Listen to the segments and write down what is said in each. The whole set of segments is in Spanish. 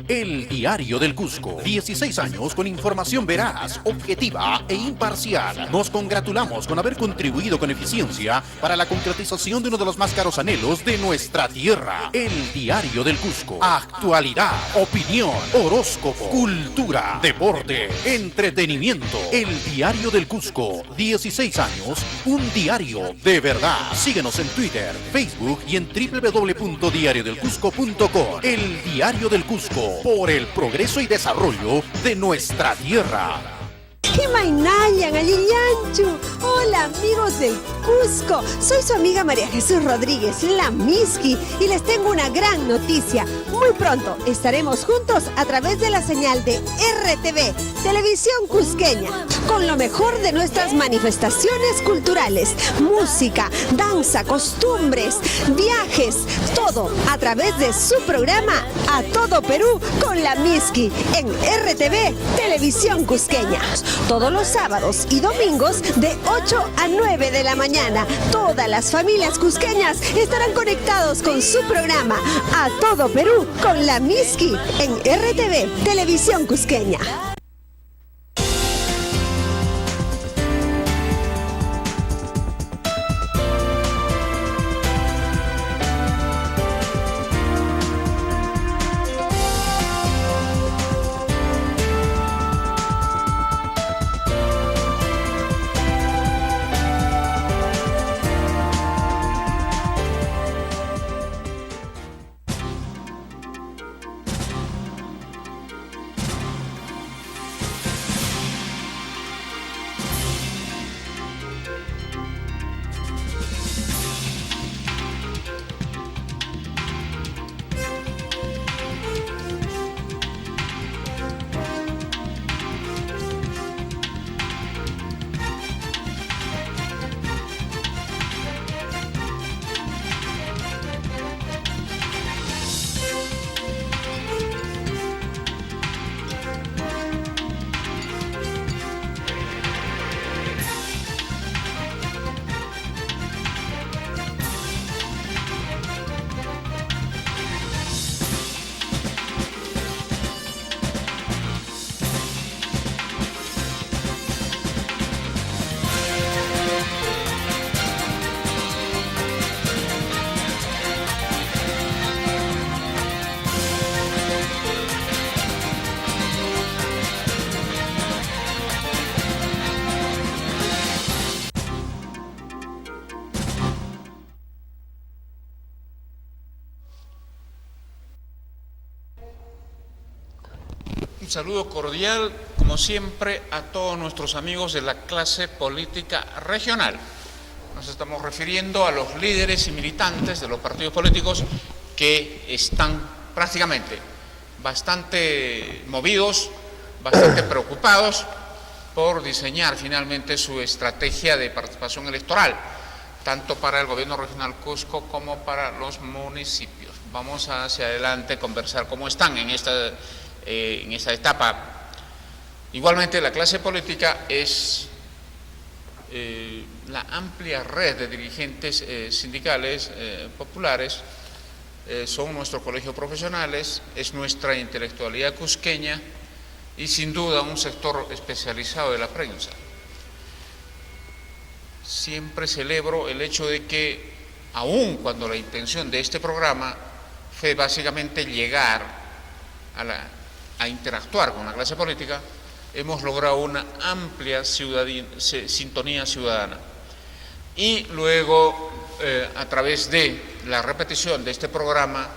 El Diario del Cusco. 16 años con información veraz, objetiva e imparcial. Nos congratulamos con haber contribuido con eficiencia para la concretización de uno de los más caros anhelos de nuestra tierra. El Diario del Cusco. Actualidad, opinión, horóscopo, cultura, deporte, entretenimiento. El Diario del Cusco. 16 años, un diario de verdad. Síguenos en Twitter, Facebook y en www.diariodelcusco.com. El Diario del Cusco, por el progreso y desarrollo de nuestra tierra. ¡Himainayan, Alillanchu! Hola amigos del Cusco, soy su amiga María Jesús Rodríguez, la Miski, y les tengo una gran noticia. Muy pronto estaremos juntos a través de la señal de RTV, Televisión Cusqueña, con lo mejor de nuestras manifestaciones culturales, música, danza, costumbres, viajes, todo a través de su programa A Todo Perú con la Miski en RTV, Televisión Cusqueña. Todos los sábados y domingos de 8 a 9 de la mañana. Todas las familias cusqueñas estarán conectados con su programa A Todo Perú con la Miski en RTV, Televisión Cusqueña. Un saludo cordial, como siempre, a todos nuestros amigos de la clase política regional. Nos estamos refiriendo a los líderes y militantes de los partidos políticos que están prácticamente bastante movidos, bastante preocupados por diseñar finalmente su estrategia de participación electoral, tanto para el gobierno regional Cusco como para los municipios. Vamos hacia adelante a conversar cómo están en esta etapa. Igualmente, la clase política es la amplia red de dirigentes sindicales populares, son nuestros colegios profesionales, es nuestra intelectualidad cusqueña y sin duda un sector especializado de la prensa. Siempre celebro el hecho de que, aun cuando la intención de este programa fue básicamente llegar a interactuar con la clase política, hemos logrado una amplia sintonía ciudadana. Y luego, a través de la repetición de este programa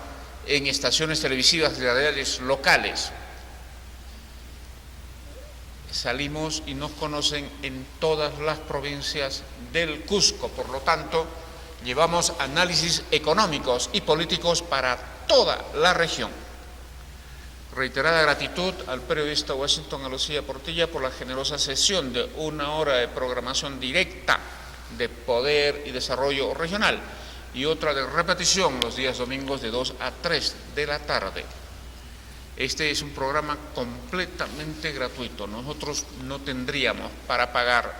en estaciones televisivas de radiales locales, salimos y nos conocen en todas las provincias del Cusco. Por lo tanto, llevamos análisis económicos y políticos para toda la región. Reiterada gratitud al periodista Washington Alocía Portilla por la generosa sesión de 1 hora de programación directa de Poder y Desarrollo Regional y otra de repetición los días domingos de 2 a 3 de la tarde. Este es un programa completamente gratuito. Nosotros no tendríamos para pagar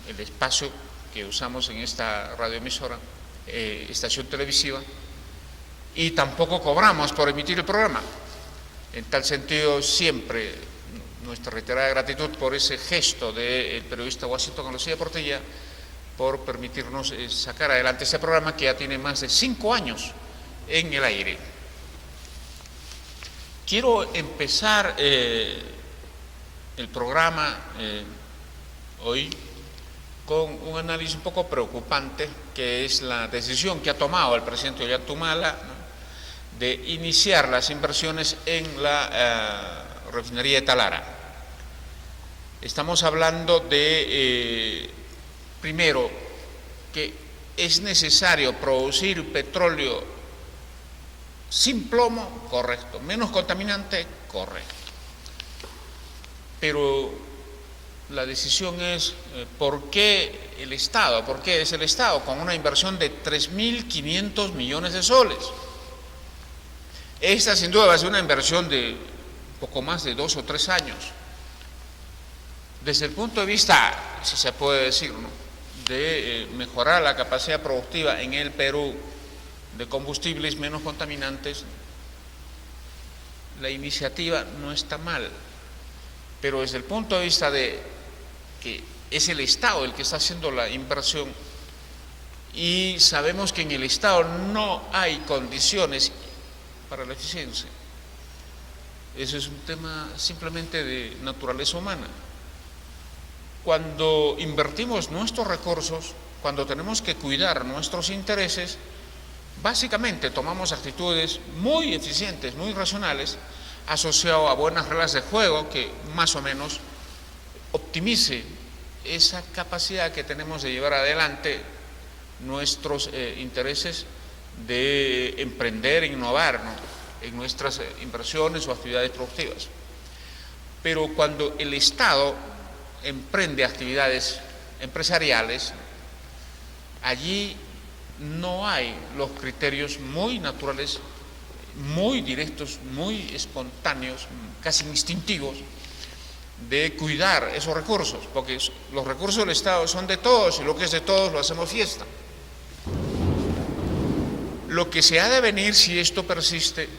el espacio que usamos en esta radioemisora, estación televisiva, y tampoco cobramos por emitir el programa. En tal sentido, siempre nuestra reiterada gratitud por ese gesto del periodista Washington Alocía Portilla por permitirnos sacar adelante este programa que ya tiene más de 5 años en el aire. Quiero empezar el programa hoy con un análisis un poco preocupante, que es la decisión que ha tomado el presidente Ollantaytamala, ¿no?, de iniciar las inversiones en la refinería de Talara. Estamos hablando de, primero, que es necesario producir petróleo sin plomo, correcto, menos contaminante, correcto. Pero la decisión es ¿por qué el Estado? ¿Por qué es el Estado? Con una inversión de 3.500 millones de soles. Esta sin duda va a ser una inversión de poco más de 2 o 3 años. Desde el punto de vista, si se puede decir, ¿no?, de mejorar la capacidad productiva en el Perú de combustibles menos contaminantes, la iniciativa no está mal, pero desde el punto de vista de que es el Estado el que está haciendo la inversión y sabemos que en el Estado no hay condiciones para la eficiencia. Eso es un tema simplemente de naturaleza humana. Cuando invertimos nuestros recursos, cuando tenemos que cuidar nuestros intereses, básicamente tomamos actitudes muy eficientes, muy racionales, asociado a buenas reglas de juego que más o menos optimice esa capacidad que tenemos de llevar adelante nuestros intereses de emprender e innovar, ¿no?, en nuestras inversiones o actividades productivas. Pero cuando el Estado emprende actividades empresariales, allí no hay los criterios muy naturales, muy directos, muy espontáneos, casi instintivos, de cuidar esos recursos, porque los recursos del Estado son de todos y lo que es de todos lo hacemos fiesta. Lo que se ha de venir, si esto persiste,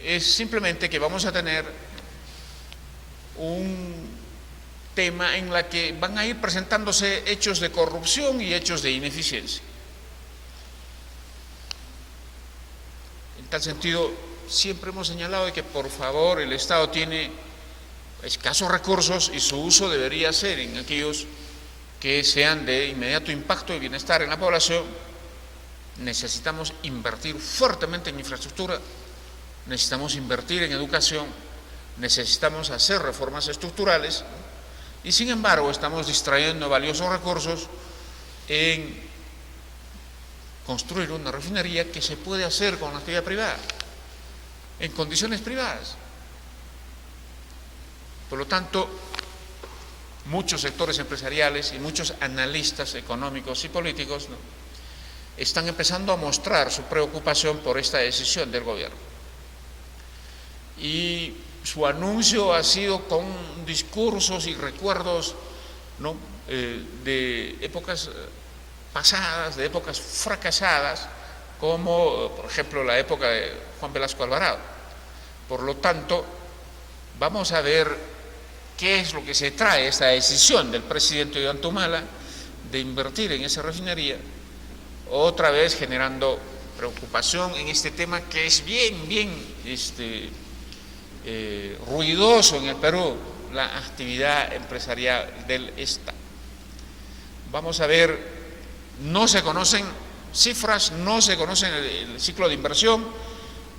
es simplemente que vamos a tener un tema en la que van a ir presentándose hechos de corrupción y hechos de ineficiencia. En tal sentido, siempre hemos señalado de que por favor el Estado tiene escasos recursos y su uso debería ser en aquellos que sean de inmediato impacto y bienestar en la población. Necesitamos invertir fuertemente en infraestructura, necesitamos invertir en educación, necesitamos hacer reformas estructurales y sin embargo estamos distrayendo valiosos recursos en construir una refinería que se puede hacer con la actividad privada, en condiciones privadas. Por lo tanto, muchos sectores empresariales y muchos analistas económicos y políticos, ¿no?, están empezando a mostrar su preocupación por esta decisión del gobierno. Y su anuncio ha sido con discursos y recuerdos, ¿no?, de épocas pasadas, de épocas fracasadas, como por ejemplo la época de Juan Velasco Alvarado. Por lo tanto, vamos a ver qué es lo que se trae esta decisión del presidente Ollantaytamala de invertir en esa refinería, otra vez generando preocupación en este tema que es bien ruidoso en el Perú, la actividad empresarial del Estado. Vamos a ver, no se conocen cifras, no se conoce el ciclo de inversión.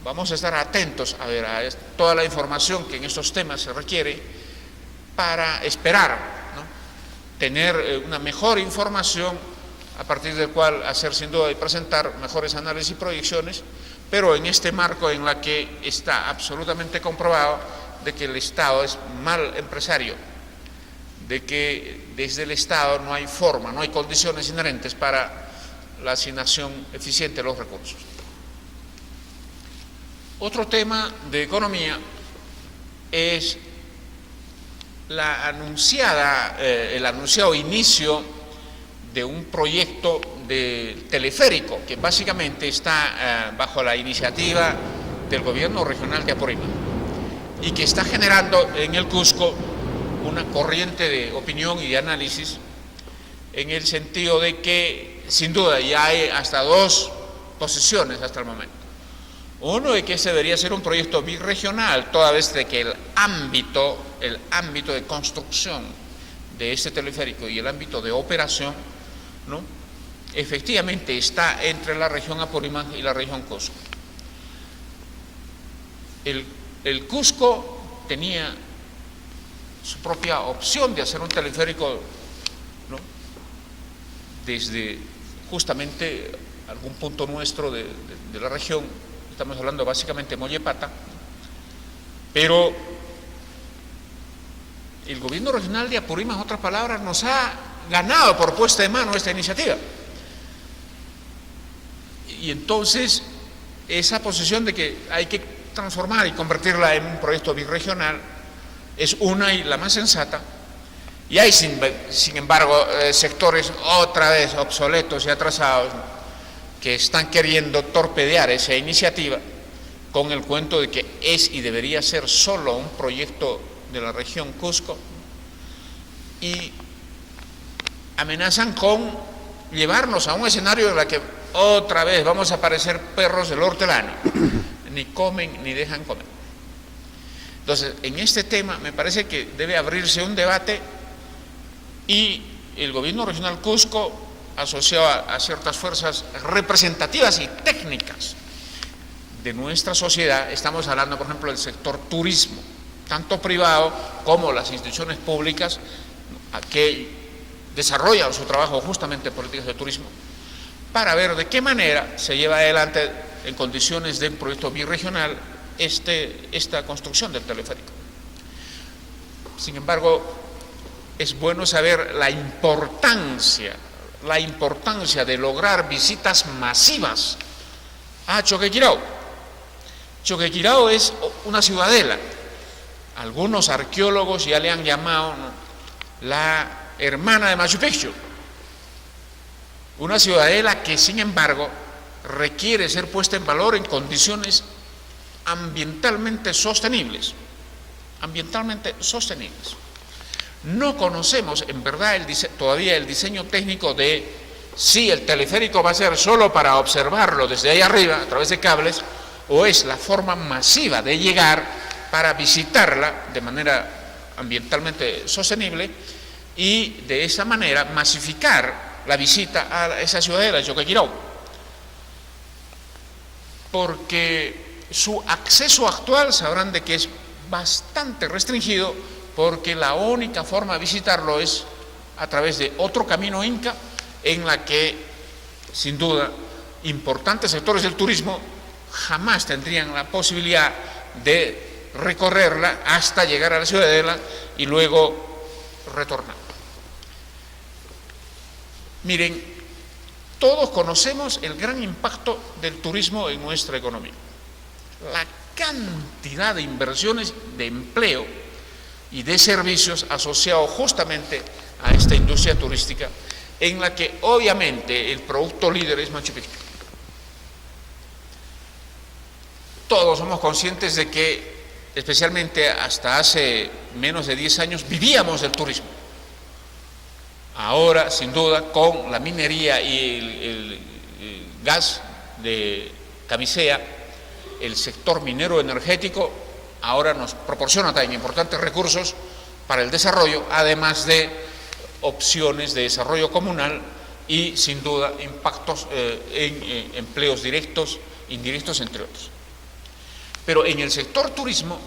Vamos a estar atentos a ver a toda la información que en estos temas se requiere para esperar, ¿no?, tener una mejor información a partir del cual hacer sin duda y presentar mejores análisis y proyecciones, pero en este marco en la que está absolutamente comprobado de que el Estado es mal empresario, de que desde el Estado no hay forma, no hay condiciones inherentes para la asignación eficiente de los recursos. Otro tema de economía es el anunciado inicio de un proyecto de teleférico que básicamente está bajo la iniciativa del gobierno regional de Apurímac y que está generando en el Cusco una corriente de opinión y de análisis en el sentido de que sin duda ya hay hasta dos posiciones hasta el momento. Uno de que ese debería ser un proyecto birregional, toda vez de que el ámbito de construcción de este teleférico y el ámbito de operación, ¿no?, efectivamente está entre la región Apurímac y la región Cusco. El Cusco tenía su propia opción de hacer un teleférico, ¿no?, desde justamente algún punto nuestro de la región, estamos hablando básicamente de Mollepata, pero el gobierno regional de Apurímac, en otras palabras, nos ha ganado por puesta de mano esta iniciativa. Y entonces esa posición de que hay que transformar y convertirla en un proyecto birregional es una y la más sensata, y hay sin embargo sectores otra vez obsoletos y atrasados que están queriendo torpedear esa iniciativa con el cuento de que es y debería ser solo un proyecto de la región Cusco, y amenazan con llevarnos a un escenario en el que otra vez vamos a parecer perros del hortelano, ni comen ni dejan comer. Entonces, en este tema me parece que debe abrirse un debate y el gobierno regional Cusco, asociado a ciertas fuerzas representativas y técnicas de nuestra sociedad, estamos hablando, por ejemplo, del sector turismo, tanto privado como las instituciones públicas que desarrollan su trabajo justamente en políticas de turismo, para ver de qué manera se lleva adelante en condiciones de un proyecto birregional esta construcción del teleférico. Sin embargo, es bueno saber la importancia de lograr visitas masivas a Choquequirao. Choquequirao es una ciudadela. Algunos arqueólogos ya le han llamado, ¿no?, la hermana de Machu Picchu. Una ciudadela que, sin embargo, requiere ser puesta en valor en condiciones ambientalmente sostenibles. No conocemos en verdad todavía el diseño técnico de si el teleférico va a ser solo para observarlo desde ahí arriba a través de cables, o es la forma masiva de llegar para visitarla de manera ambientalmente sostenible y de esa manera masificar la visita a esa ciudadela de Choquequirao, porque su acceso actual sabrán de que es bastante restringido, porque la única forma de visitarlo es a través de otro camino inca, en la que sin duda importantes sectores del turismo jamás tendrían la posibilidad de recorrerla hasta llegar a la ciudadela y luego retornar. Miren, todos conocemos el gran impacto del turismo en nuestra economía, la cantidad de inversiones de empleo y de servicios asociados justamente a esta industria turística, en la que obviamente el producto líder es Machu Picchu. Todos somos conscientes de que, especialmente hasta hace menos de 10 años, vivíamos del turismo. Ahora, sin duda, con la minería y el gas de Camisea, el sector minero energético ahora nos proporciona también importantes recursos para el desarrollo, además de opciones de desarrollo comunal y, sin duda, impactos en empleos directos, indirectos, entre otros. Pero en el sector turismo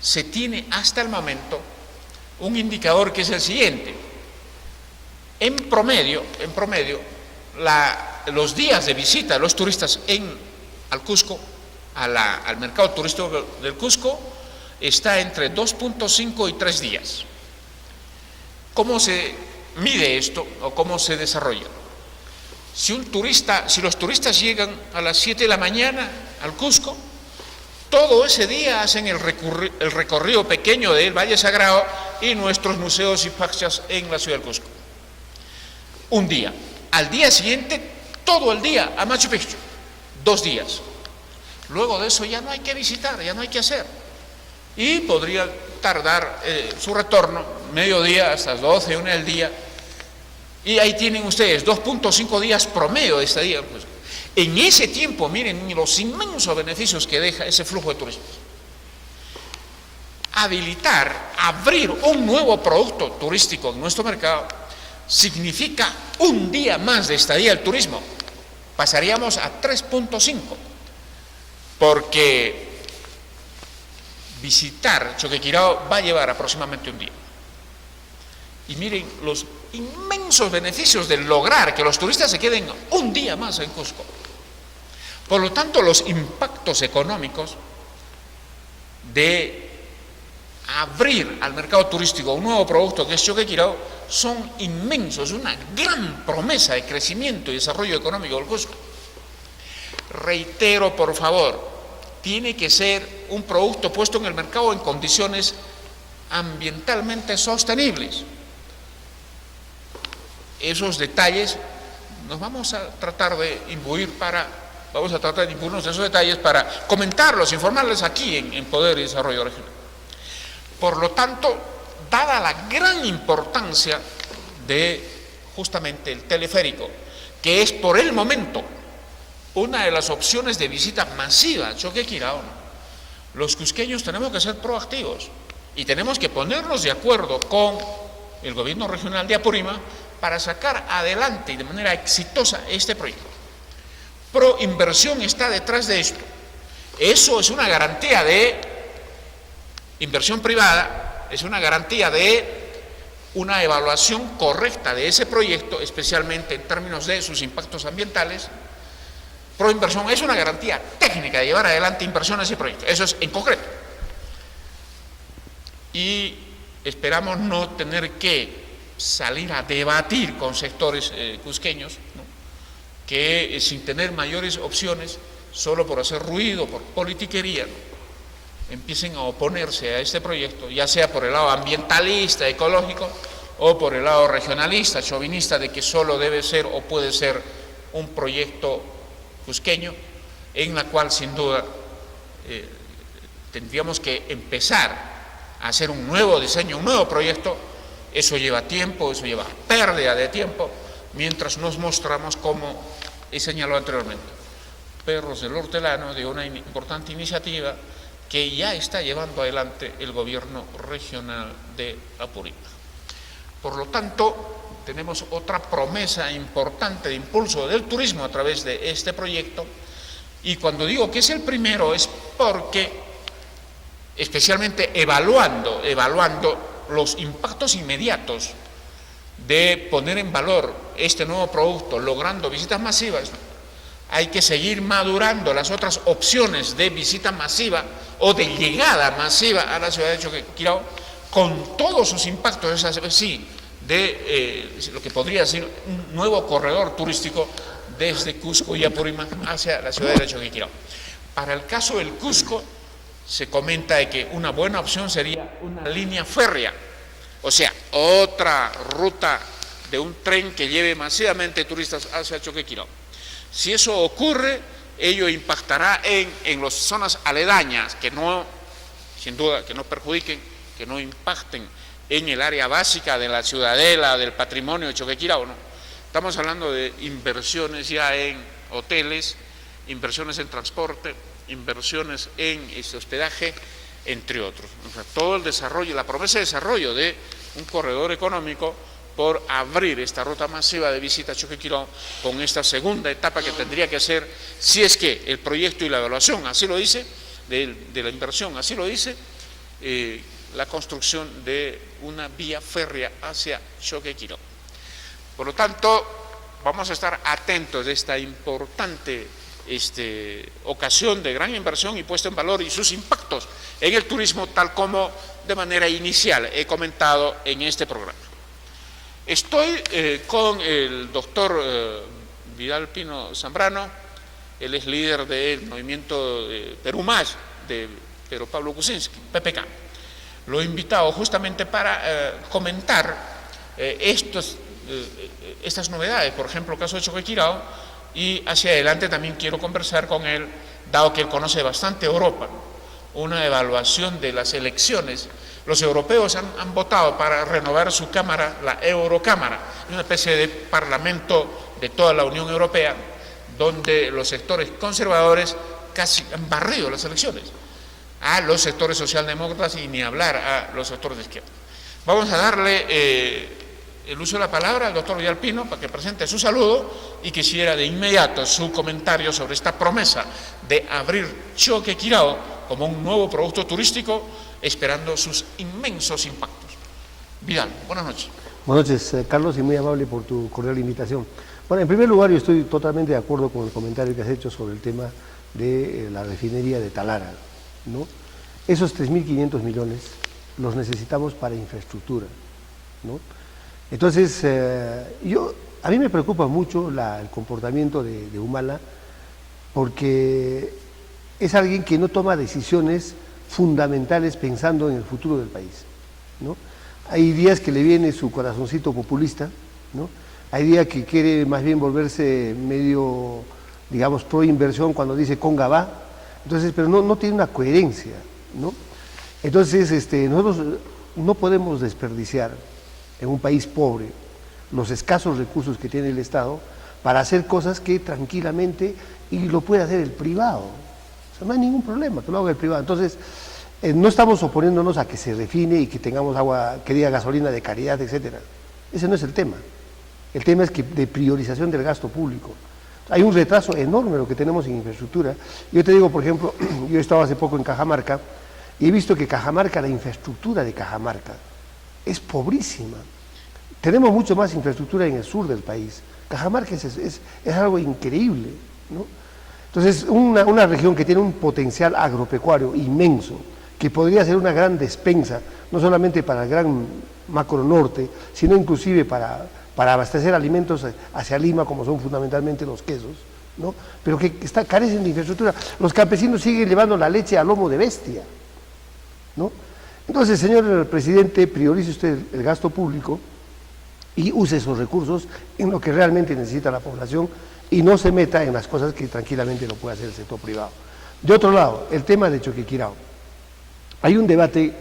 se tiene hasta el momento un indicador que es el siguiente. En promedio, los días de visita de los turistas al Cusco, al mercado turístico del Cusco, está entre 2.5 y 3 días. ¿Cómo se mide esto o cómo se desarrolla? Si los turistas llegan a las 7 de la mañana al Cusco, todo ese día hacen el recorrido pequeño del Valle Sagrado y nuestros museos y pachas en la ciudad del Cusco. un día. Al día siguiente, todo el día a Machu Picchu, 2 días. Luego de eso ya no hay que visitar, ya no hay que hacer. Y podría tardar su retorno, mediodía hasta las 12, 1 del día. Y ahí tienen ustedes 2.5 días promedio de estadía. Pues, en ese tiempo, miren los inmensos beneficios que deja ese flujo de turistas. Habilitar, abrir un nuevo producto turístico en nuestro mercado significa un día más de estadía del turismo. Pasaríamos a 3.5, porque visitar Choquequirao va a llevar aproximadamente un día. Y miren los inmensos beneficios de lograr que los turistas se queden un día más en Cusco. Por lo tanto, los impactos económicos de abrir al mercado turístico un nuevo producto que es Choquequirao son inmensos, una gran promesa de crecimiento y desarrollo económico del Cusco. Reitero, por favor, tiene que ser un producto puesto en el mercado en condiciones ambientalmente sostenibles. Esos detalles nos vamos a tratar de imbuirnos de esos detalles para comentarlos, informarles aquí en Poder y Desarrollo Regional. Por lo tanto, dada la gran importancia de justamente el teleférico, que es por el momento una de las opciones de visita masiva a Choquequirao, los cusqueños tenemos que ser proactivos y tenemos que ponernos de acuerdo con el gobierno regional de Apurímac para sacar adelante y de manera exitosa este proyecto. Proinversión está detrás de esto. Eso es una garantía de inversión privada, es una garantía de una evaluación correcta de ese proyecto, especialmente en términos de sus impactos ambientales. Proinversión es una garantía técnica de llevar adelante inversiones y proyectos. Eso es en concreto. Y esperamos no tener que salir a debatir con sectores cusqueños, ¿no?, que sin tener mayores opciones, solo por hacer ruido, por politiquería, ¿no?, empiecen a oponerse a este proyecto, ya sea por el lado ambientalista, ecológico, o por el lado regionalista, chauvinista, de que solo debe ser o puede ser un proyecto cusqueño, en la cual sin duda tendríamos que empezar a hacer un nuevo diseño, un nuevo proyecto. Eso lleva tiempo, eso lleva pérdida de tiempo, mientras nos mostramos, como he señalado anteriormente, perros del hortelano de una importante iniciativa que ya está llevando adelante el gobierno regional de Apurímac. Por lo tanto, tenemos otra promesa importante de impulso del turismo a través de este proyecto, y cuando digo que es el primero es porque, especialmente evaluando los impactos inmediatos de poner en valor este nuevo producto, logrando visitas masivas, hay que seguir madurando las otras opciones de visita masiva o de llegada masiva a la ciudad de Choquequirao, con todos sus impactos, de lo que podría ser un nuevo corredor turístico desde Cusco y Apurímac hacia la ciudad de Choquequirao. Para el caso del Cusco, se comenta de que una buena opción sería una línea férrea, o sea, otra ruta de un tren que lleve masivamente turistas hacia Choquequirao. Si eso ocurre, ello impactará en las zonas aledañas, que no, sin duda, que no perjudiquen, que no impacten en el área básica de la ciudadela, del patrimonio de Choquequirao, ¿no? Estamos hablando de inversiones ya en hoteles, inversiones en transporte, inversiones en hospedaje, entre otros. O sea, todo el desarrollo, la promesa de desarrollo de un corredor económico por abrir esta ruta masiva de visita a Choquequirao con esta segunda etapa que tendría que ser, si es que el proyecto y la evaluación así lo dice, de la inversión así lo dice, la construcción de una vía férrea hacia Choquequirao. Por lo tanto, vamos a estar atentos de esta importante ocasión de gran inversión y puesta en valor y sus impactos en el turismo, tal como de manera inicial he comentado en este programa. Estoy con el doctor Vidal Pino Zambrano. Él es líder del movimiento Perú Más, de Pedro Pablo Kuczynski, PPK. Lo he invitado justamente para comentar estos estas novedades, por ejemplo, el caso de Choquequirao, y hacia adelante también quiero conversar con él, dado que él conoce bastante Europa, una evaluación de las elecciones. Los europeos han votado para renovar su cámara, la Eurocámara, una especie de parlamento de toda la Unión Europea, donde los sectores conservadores casi han barrido las elecciones a los sectores socialdemócratas y ni hablar a los sectores de izquierda. Vamos a darle el uso de la palabra al doctor Villalpino para que presente su saludo y quisiera de inmediato su comentario sobre esta promesa de abrir Choquequirao como un nuevo producto turístico, esperando sus inmensos impactos. Vidal, buenas noches. Buenas noches, Carlos, y muy amable por tu cordial invitación. Bueno, en primer lugar, yo estoy totalmente de acuerdo con el comentario que has hecho sobre el tema de la refinería de Talara, ¿no? Esos 3.500 millones los necesitamos para infraestructura, ¿no? Entonces, a mí me preocupa mucho el comportamiento de Humala, porque es alguien que no toma decisiones fundamentales pensando en el futuro del país, ¿no? Hay días que le viene su corazoncito populista, ¿no? Hay días que quiere más bien volverse medio, digamos, pro inversión cuando dice conga va, entonces, pero no tiene una coherencia, ¿no? Entonces, nosotros no podemos desperdiciar en un país pobre los escasos recursos que tiene el Estado para hacer cosas que tranquilamente, y lo puede hacer el privado, o sea, no hay ningún problema que lo haga el privado. Entonces, no estamos oponiéndonos a que se refine y que tengamos agua, que diga gasolina de calidad, etcétera. Ese no es el tema. El tema es que de priorización del gasto público. Hay un retraso enorme lo que tenemos en infraestructura. Yo te digo, por ejemplo, yo he estado hace poco en Cajamarca y he visto que Cajamarca, la infraestructura de Cajamarca es pobrísima. Tenemos mucho más infraestructura en el sur del país. Cajamarca es algo increíble, ¿no? Entonces, una región que tiene un potencial agropecuario inmenso, que podría ser una gran despensa, no solamente para el gran macro norte, sino inclusive para abastecer alimentos hacia Lima, como son fundamentalmente los quesos, ¿no? Pero que carecen de infraestructura. Los campesinos siguen llevando la leche a lomo de bestia, ¿no? Entonces, señor presidente, priorice usted el gasto público y use esos recursos en lo que realmente necesita la población y no se meta en las cosas que tranquilamente lo puede hacer el sector privado. De otro lado, el tema de Choquequirao. Hay un debate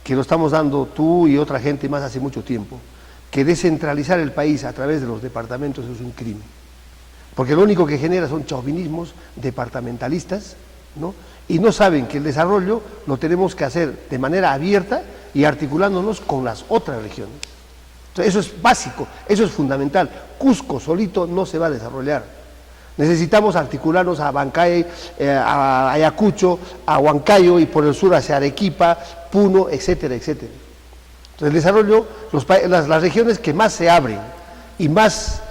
que lo estamos dando tú y otra gente más hace mucho tiempo, que descentralizar el país a través de los departamentos es un crimen, porque lo único que genera son chauvinismos departamentalistas, ¿no? Y no saben que el desarrollo lo tenemos que hacer de manera abierta y articulándonos con las otras regiones. Entonces, eso es básico, eso es fundamental. Cusco solito no se va a desarrollar. Necesitamos articularnos a Abancay, a Ayacucho, a Huancayo y por el sur hacia Arequipa, Puno, etcétera, etcétera. Entonces, el desarrollo, las regiones que más se abren y más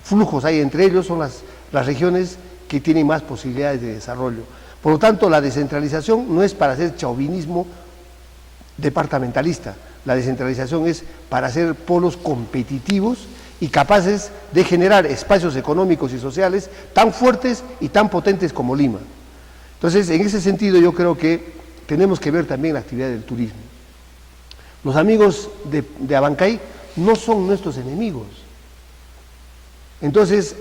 flujos hay entre ellos son las regiones que tienen más posibilidades de desarrollo. Por lo tanto, la descentralización no es para hacer chauvinismo departamentalista, la descentralización es para hacer polos competitivos y capaces de generar espacios económicos y sociales tan fuertes y tan potentes como Lima. Entonces, en ese sentido yo creo que tenemos que ver también la actividad del turismo. Los amigos de Abancay no son nuestros enemigos. Entonces,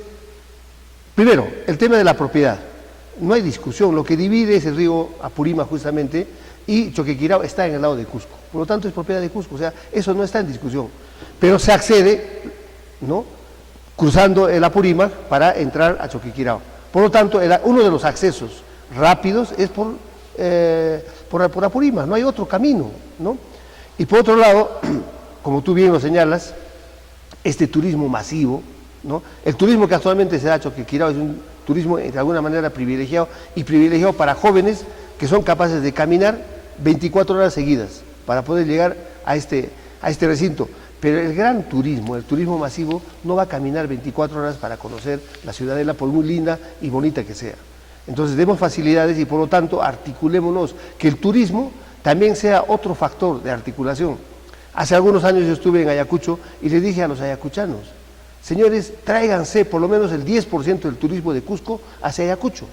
primero, el tema de la propiedad. No hay discusión, lo que divide es el río Apurímac justamente, y Choquequirao está en el lado de Cusco. Por lo tanto, es propiedad de Cusco, o sea, eso no está en discusión. Pero se accede, ¿no?, cruzando el Apurímac para entrar a Choquequirao. Por lo tanto, uno de los accesos rápidos es por Apurímac, no hay otro camino, ¿no? Y por otro lado, como tú bien lo señalas, este turismo masivo, ¿no? El turismo que actualmente se da a Choquequirao es un turismo de alguna manera privilegiado, y privilegiado para jóvenes que son capaces de caminar 24 horas seguidas para poder llegar a este recinto. Pero el gran turismo, el turismo masivo, no va a caminar 24 horas para conocer la ciudadela, por muy linda y bonita que sea. Entonces demos facilidades y por lo tanto articulémonos, que el turismo también sea otro factor de articulación. Hace algunos años yo estuve en Ayacucho y le dije a los ayacuchanos: señores, tráiganse por lo menos el 10% del turismo de Cusco hacia Ayacucho.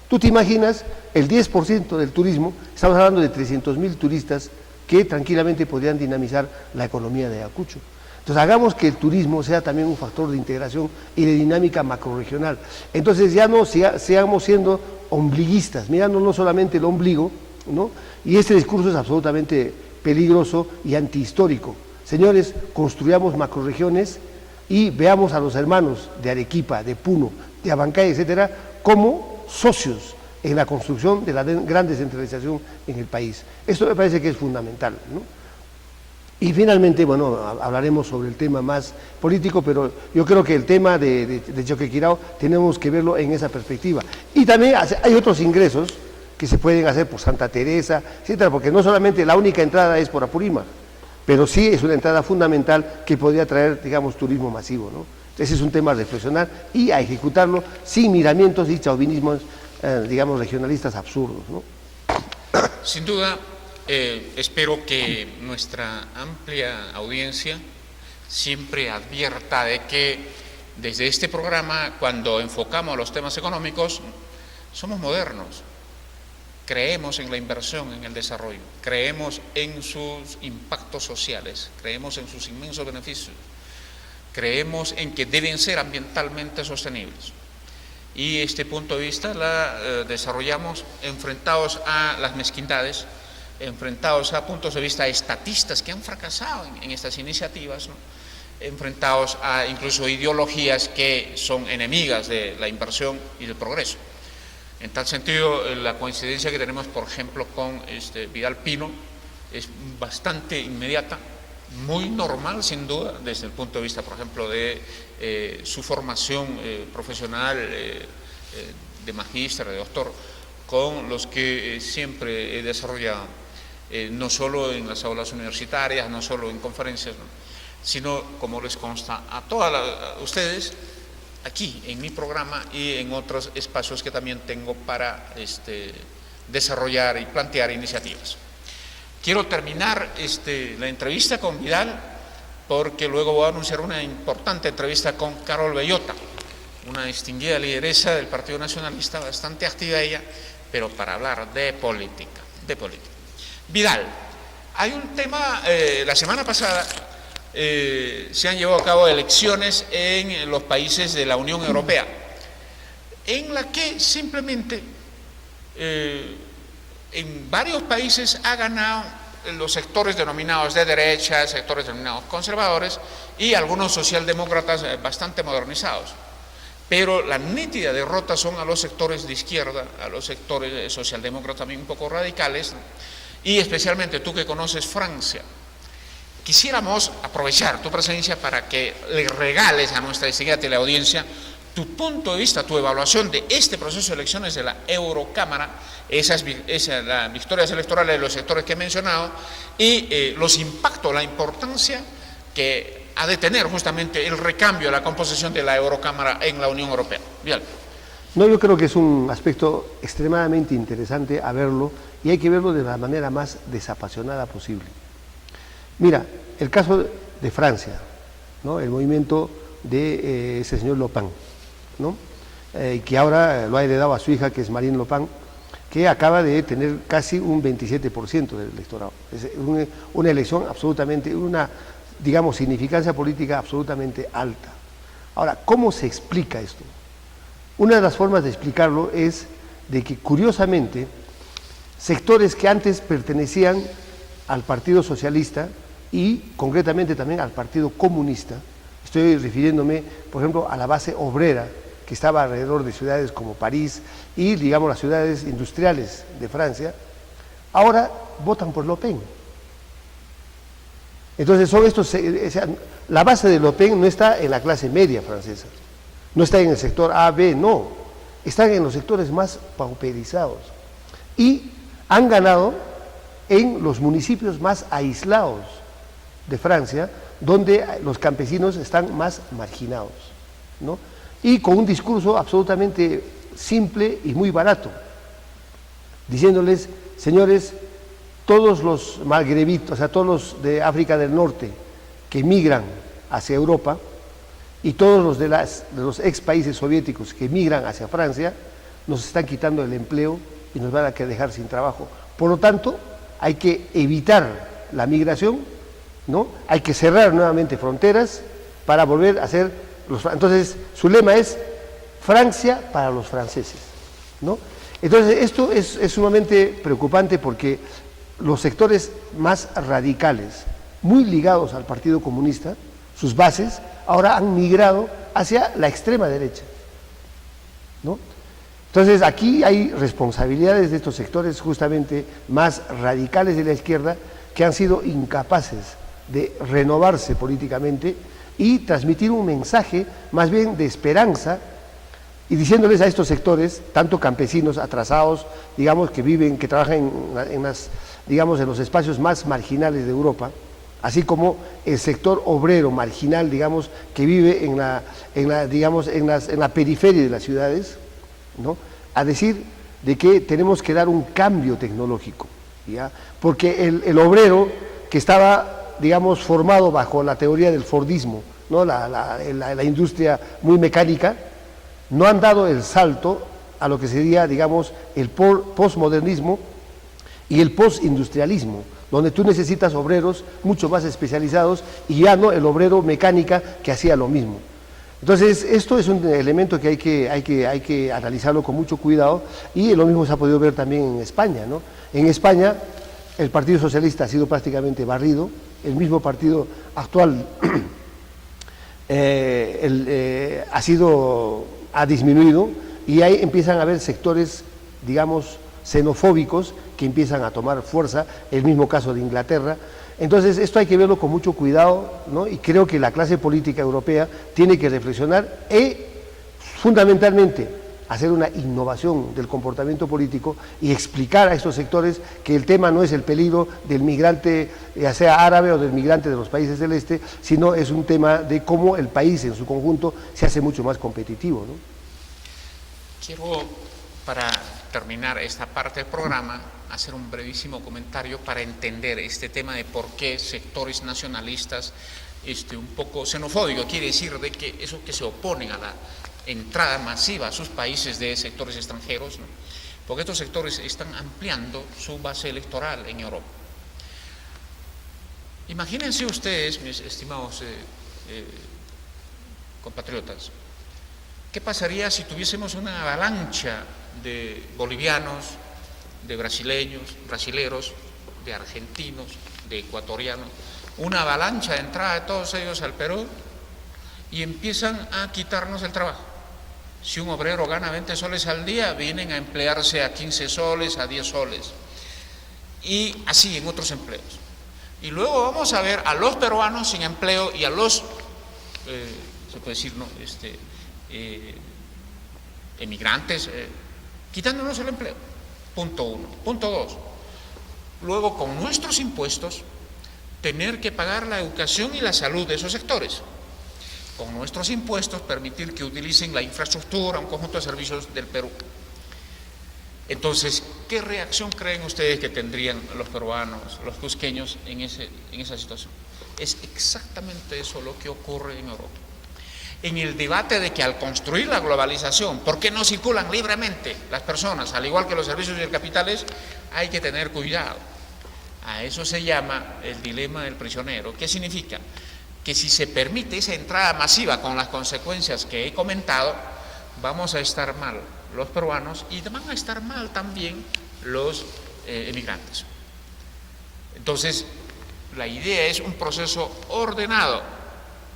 Tú te imaginas el 10% del turismo, estamos hablando de 300.000 turistas que tranquilamente podrían dinamizar la economía de Ayacucho. Entonces hagamos que el turismo sea también un factor de integración y de dinámica macrorregional. Entonces ya no sigamos siendo ombliguistas, mirando no solamente el ombligo, ¿no? Y este discurso es absolutamente peligroso y antihistórico. Señores, construyamos macrorregiones y veamos a los hermanos de Arequipa, de Puno, de Abancay, etcétera, como socios en la construcción de la gran descentralización en el país. Esto me parece que es fundamental, ¿no? Y finalmente, bueno, hablaremos sobre el tema más político, pero yo creo que el tema de Choquequirao tenemos que verlo en esa perspectiva. Y también hay otros ingresos que se pueden hacer por Santa Teresa, etcétera, porque no solamente la única entrada es por Apurímac, pero sí es una entrada fundamental que podría traer, digamos, turismo masivo, ¿no? Ese es un tema a reflexionar y a ejecutarlo sin miramientos y chauvinismos, digamos, regionalistas absurdos, ¿no? Sin duda, espero que nuestra amplia audiencia siempre advierta de que desde este programa, cuando enfocamos los temas económicos, somos modernos. Creemos en la inversión, en el desarrollo, creemos en sus impactos sociales, creemos en sus inmensos beneficios, creemos en que deben ser ambientalmente sostenibles. Y este punto de vista la desarrollamos enfrentados a las mezquindades, enfrentados a puntos de vista estatistas que han fracasado en estas iniciativas, ¿no? Enfrentados a incluso ideologías que son enemigas de la inversión y del progreso. En tal sentido, la coincidencia que tenemos, por ejemplo, con Vidal Pino es bastante inmediata, muy normal, sin duda, desde el punto de vista, por ejemplo, de su formación profesional de magíster, de doctor, con los que siempre he desarrollado, no solo en las aulas universitarias, no solo en conferencias, ¿no?, sino, como les consta a todas ustedes, aquí en mi programa y en otros espacios que también tengo para desarrollar y plantear iniciativas. Quiero terminar la entrevista con Vidal porque luego voy a anunciar una importante entrevista con Carol Bellota, una distinguida lideresa del Partido Nacionalista, bastante activa ella, pero para hablar de política, Vidal, hay un tema, la semana pasada se han llevado a cabo elecciones en los países de la Unión Europea, en la que simplemente en varios países ha ganado los sectores denominados de derecha, sectores denominados conservadores y algunos socialdemócratas bastante modernizados. Pero la nítida derrota son a los sectores de izquierda, a los sectores socialdemócratas también un poco radicales, ¿no? Y especialmente tú que conoces Francia. Quisiéramos aprovechar tu presencia para que le regales a nuestra distinguida teleaudiencia tu punto de vista, tu evaluación de este proceso de elecciones de la Eurocámara, las victorias electorales de los sectores que he mencionado y los impactos, la importancia que ha de tener justamente el recambio de la composición de la Eurocámara en la Unión Europea. Bien. No, yo creo que es un aspecto extremadamente interesante a verlo y hay que verlo de la manera más desapasionada posible. Mira, el caso de Francia, ¿no?, el movimiento de ese señor Le Pen, ¿no?, que ahora lo ha heredado a su hija, que es Marine Le Pen, que acaba de tener casi un 27% del electorado. Es una elección absolutamente, una, digamos, significancia política absolutamente alta. Ahora, ¿cómo se explica esto? Una de las formas de explicarlo es de que, curiosamente, sectores que antes pertenecían al Partido Socialista y concretamente también al Partido Comunista, estoy refiriéndome, por ejemplo, a la base obrera que estaba alrededor de ciudades como París y, digamos, las ciudades industriales de Francia, ahora votan por Le Pen. Entonces son estos, la base de Le Pen no está en la clase media francesa, no está en el sector A, B, no, están en los sectores más pauperizados y han ganado en los municipios más aislados de Francia, donde los campesinos están más marginados, ¿no?, y con un discurso absolutamente simple y muy barato, diciéndoles, señores, todos los magrebitos, o sea, todos los de África del Norte que migran hacia Europa y todos los de los ex países soviéticos que migran hacia Francia, nos están quitando el empleo y nos van a dejar sin trabajo. Por lo tanto, hay que evitar la migración ¿no? Hay que cerrar nuevamente fronteras para volver a hacer entonces su lema es Francia para los franceses, ¿no? Entonces esto es sumamente preocupante porque los sectores más radicales, muy ligados al Partido Comunista, sus bases, ahora han migrado hacia la extrema derecha, ¿no? Entonces aquí hay responsabilidades de estos sectores justamente más radicales de la izquierda que han sido incapaces de renovarse políticamente y transmitir un mensaje más bien de esperanza y diciéndoles a estos sectores, tanto campesinos atrasados, digamos, que viven, que trabajan en los espacios más marginales de Europa, así como el sector obrero marginal, digamos, que vive en la periferia de las ciudades, ¿no? A decir de que tenemos que dar un cambio tecnológico, ¿ya? Porque el obrero que estaba, digamos, formado bajo la teoría del Fordismo, ¿no? la industria muy mecánica, no han dado el salto a lo que sería, digamos, el postmodernismo y el postindustrialismo, donde tú necesitas obreros mucho más especializados y ya no el obrero mecánica que hacía lo mismo. Entonces, esto es un elemento que hay que analizarlo con mucho cuidado y lo mismo se ha podido ver también en España, ¿no? En España, el Partido Socialista ha sido prácticamente barrido, el mismo partido actual ha disminuido y ahí empiezan a haber sectores, digamos, xenofóbicos que empiezan a tomar fuerza, el mismo caso de Inglaterra. Entonces esto hay que verlo con mucho cuidado, ¿no? Y creo que la clase política europea tiene que reflexionar y fundamentalmente hacer una innovación del comportamiento político y explicar a estos sectores que el tema no es el peligro del migrante, ya sea árabe o del migrante de los países del este, sino es un tema de cómo el país en su conjunto se hace mucho más competitivo, ¿no? Quiero, para terminar esta parte del programa, hacer un brevísimo comentario para entender este tema de por qué sectores nacionalistas un poco xenofóbicos, quiere decir de que esos que se oponen a la entrada masiva a sus países de sectores extranjeros, ¿no? Porque estos sectores están ampliando su base electoral en Europa. Imagínense ustedes, mis estimados compatriotas, ¿qué pasaría si tuviésemos una avalancha de bolivianos, de brasileros, de argentinos, de ecuatorianos, una avalancha de entrada de todos ellos al Perú y empiezan a quitarnos el trabajo? Si un obrero gana 20 soles al día, vienen a emplearse a 15 soles, a 10 soles, y así en otros empleos. Y luego vamos a ver a los peruanos sin empleo y a los, se puede decir, ¿no? Emigrantes, quitándonos el empleo. Punto uno. Punto dos, luego con nuestros impuestos tener que pagar la educación y la salud de esos sectores. Con nuestros impuestos permitir que utilicen la infraestructura, un conjunto de servicios del Perú. Entonces, ¿qué reacción creen ustedes que tendrían los peruanos, los cusqueños en esa situación? Es exactamente eso lo que ocurre en Europa. En el debate de que al construir la globalización, ¿por qué no circulan libremente las personas, al igual que los servicios y el capitales? Hay que tener cuidado. A eso se llama el dilema del prisionero. ¿Qué significa? Que si se permite esa entrada masiva con las consecuencias que he comentado, vamos a estar mal los peruanos y van a estar mal también los emigrantes. Entonces, la idea es un proceso ordenado,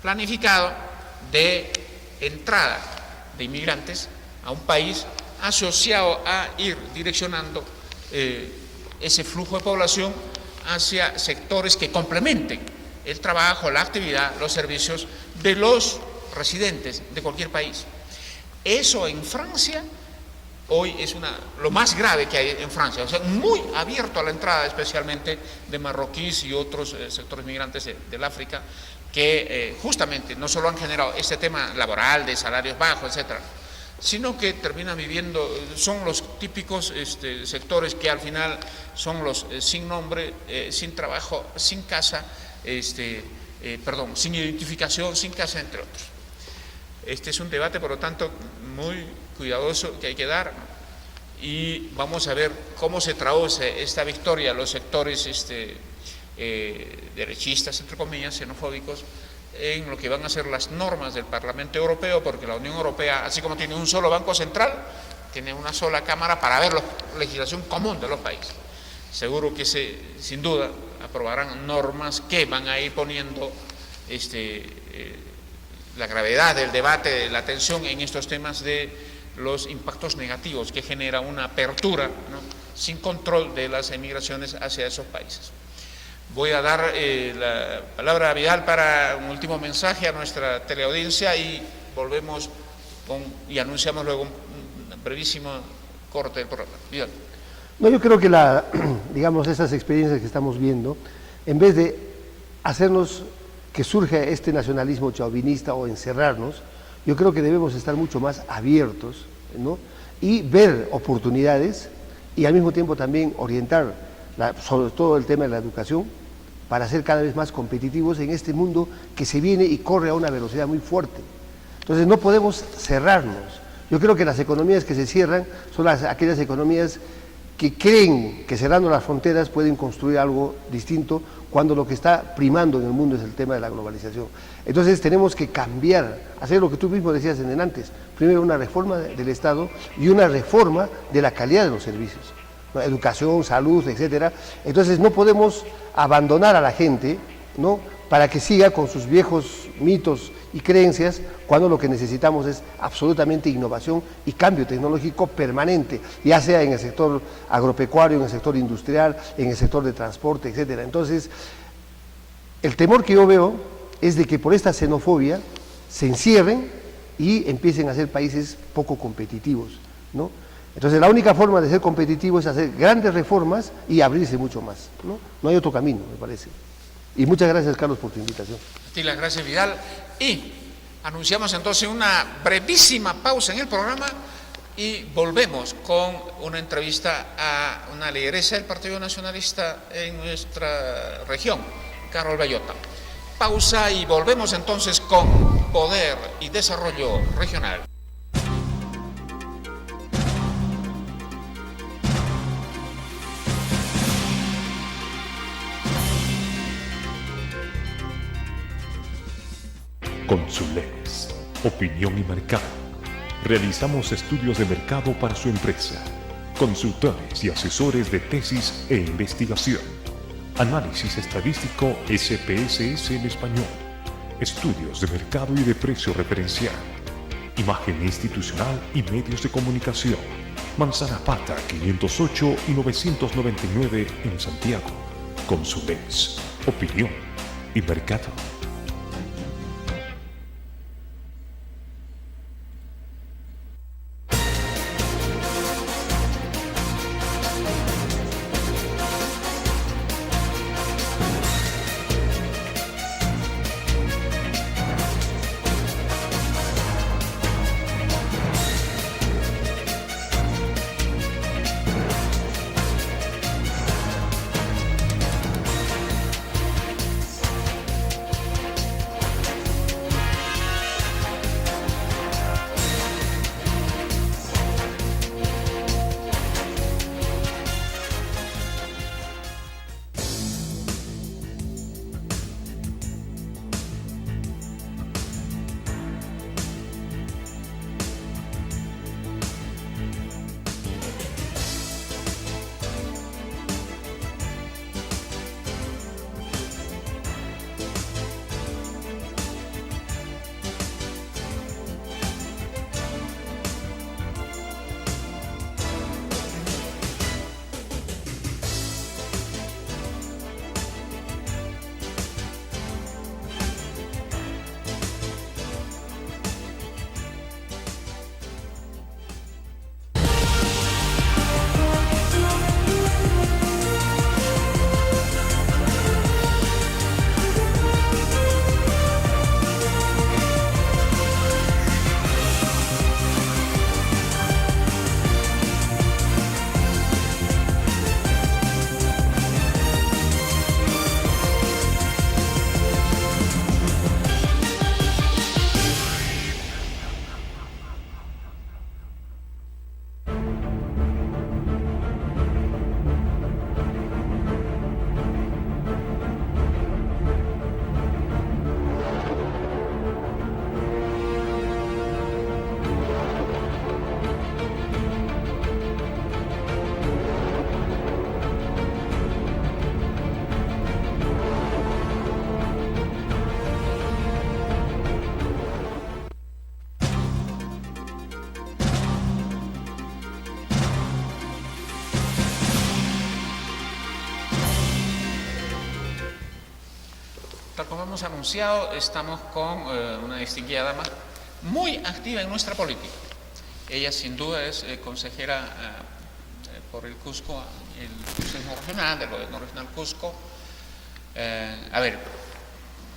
planificado, de entrada de inmigrantes a un país asociado a ir direccionando ese flujo de población hacia sectores que complementen el trabajo, la actividad, los servicios de los residentes de cualquier país. Eso en Francia hoy es lo más grave que hay en Francia, o sea, muy abierto a la entrada especialmente de marroquíes y otros sectores migrantes del África, que justamente no solo han generado este tema laboral de salarios bajos, etcétera, sino que terminan viviendo, son los típicos sectores que al final son los sin nombre, sin trabajo, sin casa, sin identificación, sin casa, entre otros. Este es un debate, por lo tanto, muy cuidadoso que hay que dar, y vamos a ver cómo se traduce esta victoria a los sectores derechistas, entre comillas, xenofóbicos, en lo que van a ser las normas del Parlamento Europeo, porque la Unión Europea, así como tiene un solo Banco Central, tiene una sola Cámara para ver la legislación común de los países. Seguro que sin duda aprobarán normas que van a ir poniendo la gravedad del debate, la atención en estos temas de los impactos negativos que genera una apertura, ¿no?, sin control de las emigraciones hacia esos países. Voy a dar la palabra a Vidal para un último mensaje a nuestra teleaudiencia y volvemos y anunciamos luego un brevísimo corte del programa. Vidal. No, yo creo que digamos, esas experiencias que estamos viendo, en vez de hacernos que surja este nacionalismo chauvinista o encerrarnos, yo creo que debemos estar mucho más abiertos, ¿no?, y ver oportunidades y al mismo tiempo también orientar sobre todo el tema de la educación para ser cada vez más competitivos en este mundo que se viene y corre a una velocidad muy fuerte. Entonces no podemos cerrarnos. Yo creo que las economías que se cierran son aquellas economías que creen que cerrando las fronteras pueden construir algo distinto, cuando lo que está primando en el mundo es el tema de la globalización. Entonces tenemos que cambiar, hacer lo que tú mismo decías en antes, primero una reforma del Estado y una reforma de la calidad de los servicios, ¿no?, educación, salud, etcétera. Entonces no podemos abandonar a la gente, ¿no?, para que siga con sus viejos mitos y creencias, cuando lo que necesitamos es absolutamente innovación y cambio tecnológico permanente, ya sea en el sector agropecuario, en el sector industrial, en el sector de transporte, etcétera. Entonces, el temor que yo veo es de que por esta xenofobia se encierren y empiecen a ser países poco competitivos, ¿no? Entonces, la única forma de ser competitivo es hacer grandes reformas y abrirse mucho más, ¿no? No hay otro camino, me parece. Y muchas gracias, Carlos, por tu invitación. A ti las gracias, Vidal. Y anunciamos entonces una brevísima pausa en el programa y volvemos con una entrevista a una lideresa del Partido Nacionalista en nuestra región, Carol Bellota. Pausa y volvemos entonces con Poder y Desarrollo Regional. Consulex, opinión y mercado. Realizamos estudios de mercado para su empresa, consultores y asesores de tesis e investigación, análisis estadístico SPSS en español, estudios de mercado y de precio referencial, imagen institucional y medios de comunicación. Manzana Pata 508 y 999 en Santiago. Consulex, opinión y mercado. hemos anunciado, estamos con una distinguida dama muy activa en nuestra política. Ella sin duda es consejera por el Cusco, el Consejo Regional del Gobierno Regional Cusco. A ver,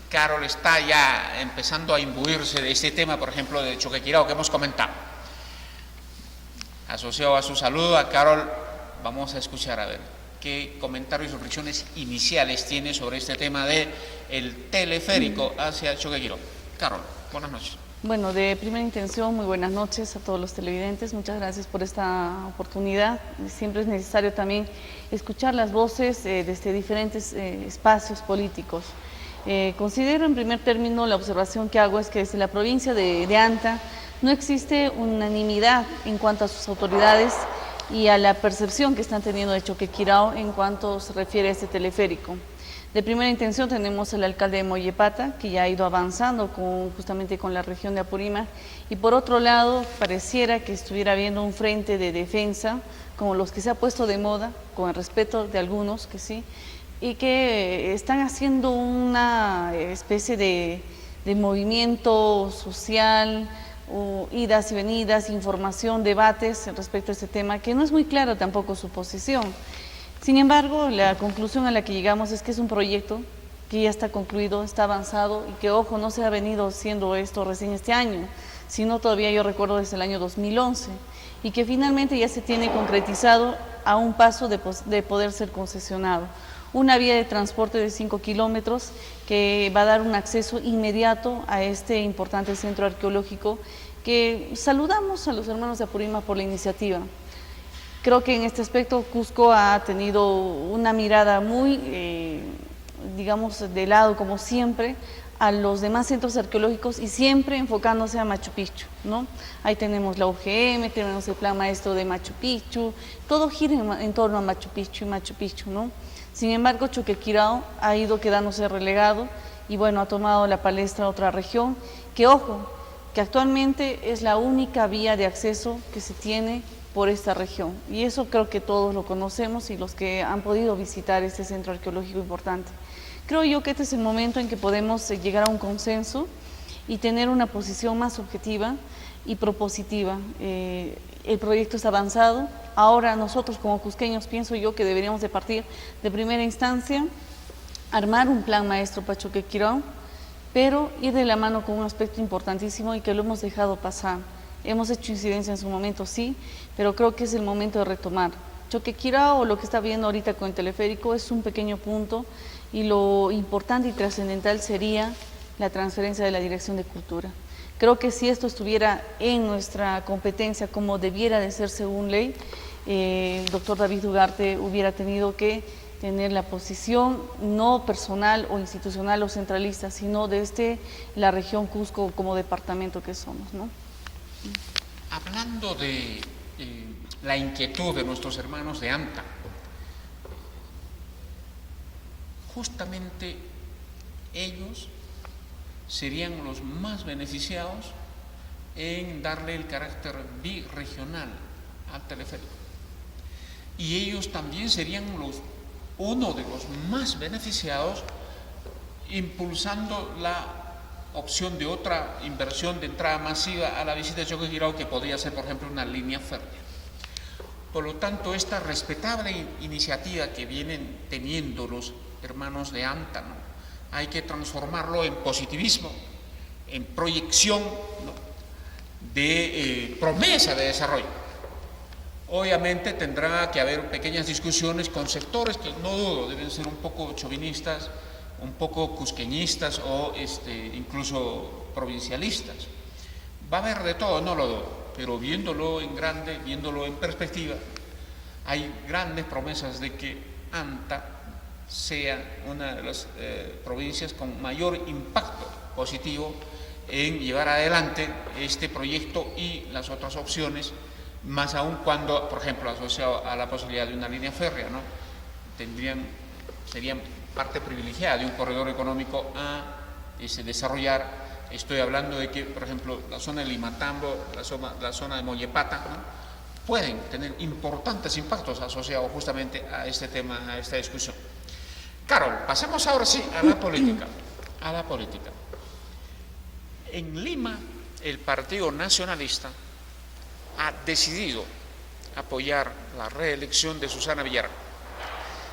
Carol está ya empezando a imbuirse de este tema, por ejemplo, de Choquequirao que hemos comentado. Asociado a su saludo, a Carol, vamos a escuchar a ver qué comentarios y reflexiones iniciales tiene sobre este tema de el teleférico hacia Choquequirao. Carol, buenas noches. Bueno, de primera intención, muy buenas noches a todos los televidentes. Muchas gracias por esta oportunidad. Siempre es necesario también escuchar las voces desde diferentes espacios políticos. Considero en primer término, la observación que hago es que desde la provincia de Anta no existe unanimidad en cuanto a sus autoridades y a la percepción que están teniendo de Choquequirao en cuanto se refiere a este teleférico. De primera intención tenemos al alcalde de Mollepata, que ya ha ido avanzando justamente con la región de Apurímac, y por otro lado pareciera que estuviera habiendo un frente de defensa, como los que se ha puesto de moda, con el respeto de algunos que sí, y que están haciendo una especie de movimiento social, idas y venidas, información, debates respecto a este tema, que no es muy clara tampoco su posición. Sin embargo, la conclusión a la que llegamos es que es un proyecto que ya está concluido, está avanzado y que, ojo, no se ha venido haciendo esto recién este año, sino todavía yo recuerdo desde el año 2011 y que finalmente ya se tiene concretizado a un paso de poder ser concesionado. Una vía de transporte de 5 kilómetros que va a dar un acceso inmediato a este importante centro arqueológico que saludamos a los hermanos de Apurímac por la iniciativa. Creo que en este aspecto Cusco ha tenido una mirada muy, digamos, de lado, como siempre, a los demás centros arqueológicos y siempre enfocándose a Machu Picchu, ¿no? Ahí tenemos la UGM, tenemos el Plan Maestro de Machu Picchu, todo gira en torno a Machu Picchu, ¿no? Sin embargo, Choquequirao ha ido quedándose relegado y, bueno, ha tomado la palestra otra región que, ojo, que actualmente es la única vía de acceso que se tiene por esta región, y eso creo que todos lo conocemos y los que han podido visitar este centro arqueológico importante. Creo yo que este es el momento en que podemos llegar a un consenso y tener una posición más objetiva y propositiva. El proyecto está avanzado, ahora nosotros como cusqueños pienso yo que deberíamos de partir de primera instancia, armar un plan maestro para Choquequirao, pero ir de la mano con un aspecto importantísimo y que lo hemos dejado pasar. Hemos hecho incidencia en su momento, sí, pero creo que es el momento de retomar. Choquequirao, lo que está viendo ahorita con el teleférico, es un pequeño punto y lo importante y trascendental sería la transferencia de la Dirección de Cultura. Creo que si esto estuviera en nuestra competencia como debiera de ser según ley, el doctor David Ugarte hubiera tenido que tener la posición no personal o institucional o centralista, sino desde la región Cusco como departamento que somos, ¿no? Hablando de la inquietud de nuestros hermanos de Anta, justamente ellos serían los más beneficiados en darle el carácter birregional al teleférico. Y ellos también serían uno de los más beneficiados impulsando la opción de otra inversión de entrada masiva a la visita de Choquequirao, que podría ser, por ejemplo, una línea férrea. Por lo tanto, esta respetable iniciativa que vienen teniendo los hermanos de Anta, ¿no?, hay que transformarlo en positivismo, en proyección, ¿no?, de promesa de desarrollo. Obviamente tendrá que haber pequeñas discusiones con sectores que no dudo deben ser un poco chauvinistas, un poco cusqueñistas o incluso provincialistas. Va a haber de todo, no lo dudo, pero viéndolo en grande, viéndolo en perspectiva, hay grandes promesas de que Anta sea una de las provincias con mayor impacto positivo en llevar adelante este proyecto y las otras opciones, más aún cuando, por ejemplo, asociado a la posibilidad de una línea férrea, ¿no?, serían parte privilegiada de un corredor económico a desarrollar. Estoy hablando de que, por ejemplo, la zona de Limatambo, la zona de Mollepata, ¿no?, pueden tener importantes impactos asociados justamente a este tema, a esta discusión. Carol, pasemos ahora sí a la política. a la política. En Lima, el Partido Nacionalista ha decidido apoyar la reelección de Susana Villarán.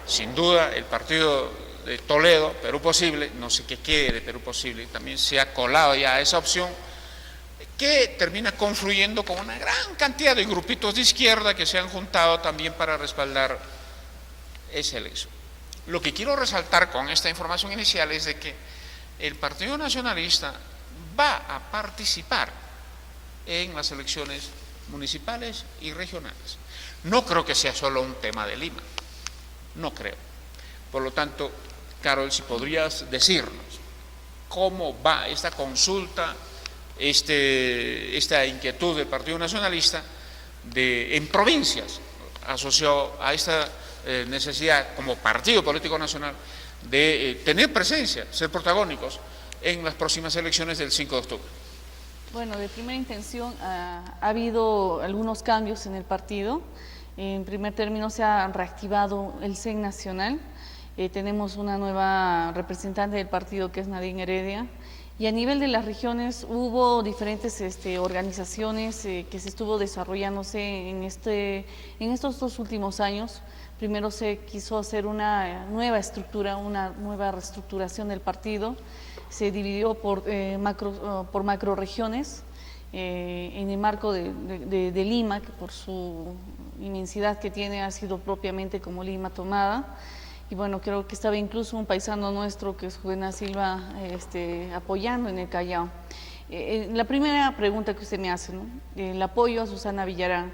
Sin duda, el partido de Toledo, Perú Posible, no sé qué quede de Perú Posible, también se ha colado ya a esa opción, que termina confluyendo con una gran cantidad de grupitos de izquierda que se han juntado también para respaldar esa elección. Lo que quiero resaltar con esta información inicial es de que el Partido Nacionalista va a participar en las elecciones municipales y regionales. No creo que sea solo un tema de Lima, no creo. Por lo tanto, Carol, si podrías decirnos cómo va esta consulta, esta inquietud del Partido Nacionalista en provincias, asociado a esta necesidad como partido político nacional de tener presencia, ser protagónicos en las próximas elecciones del 5 de octubre. Bueno, de primera intención ha habido algunos cambios en el partido. En primer término se ha reactivado el CEN nacional. Tenemos una nueva representante del partido que es Nadine Heredia. Y a nivel de las regiones hubo diferentes organizaciones que se estuvo desarrollándose en estos 2 últimos años. Primero se quiso hacer una nueva estructura, una nueva reestructuración del partido. Se dividió por macroregiones en el marco de Lima, que por su inmensidad que tiene ha sido propiamente como Lima tomada. Y bueno, creo que estaba incluso un paisano nuestro que es Juvenal Silva apoyando en el Callao. La primera pregunta que usted me hace, ¿no? El apoyo a Susana Villarán.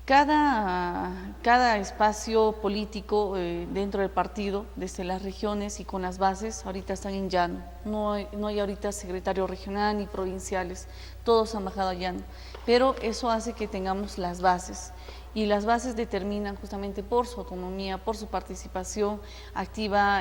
Cada espacio político dentro del partido, desde las regiones y con las bases, ahorita están en llano. No hay ahorita secretario regional ni provinciales, todos han bajado a llano. Pero eso hace que tengamos las bases. Y las bases determinan justamente por su autonomía, por su participación activa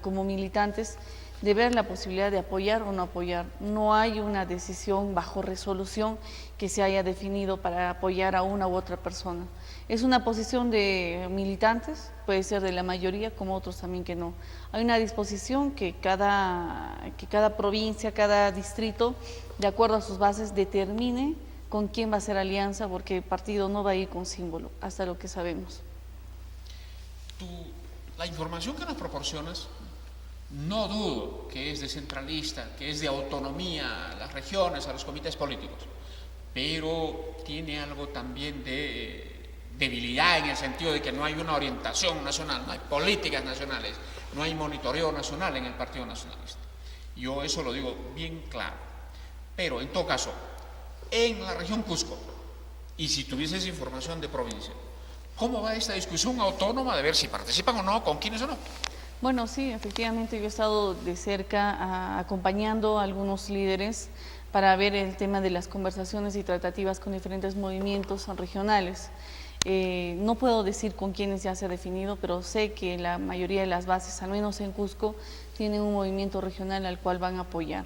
como militantes, de ver la posibilidad de apoyar o no apoyar. No hay una decisión bajo resolución que se haya definido para apoyar a una u otra persona. Es una posición de militantes, puede ser de la mayoría, como otros también que no. Hay una disposición que cada provincia, cada distrito, de acuerdo a sus bases, determine con quién va a hacer alianza, porque el partido no va a ir con símbolo, hasta lo que sabemos. La información que nos proporcionas, no dudo que es descentralista, que es de autonomía a las regiones, a los comités políticos, pero tiene algo también de debilidad en el sentido de que no hay una orientación nacional, no hay políticas nacionales, no hay monitoreo nacional en el Partido Nacionalista. Yo eso lo digo bien claro, pero en todo caso, en la región Cusco, y si tuvieses información de provincia, ¿cómo va esta discusión autónoma de ver si participan o no, con quiénes o no? Bueno, sí, efectivamente yo he estado de cerca acompañando a algunos líderes para ver el tema de las conversaciones y tratativas con diferentes movimientos regionales. No puedo decir con quiénes ya se ha definido, pero sé que la mayoría de las bases, al menos en Cusco, tienen un movimiento regional al cual van a apoyar.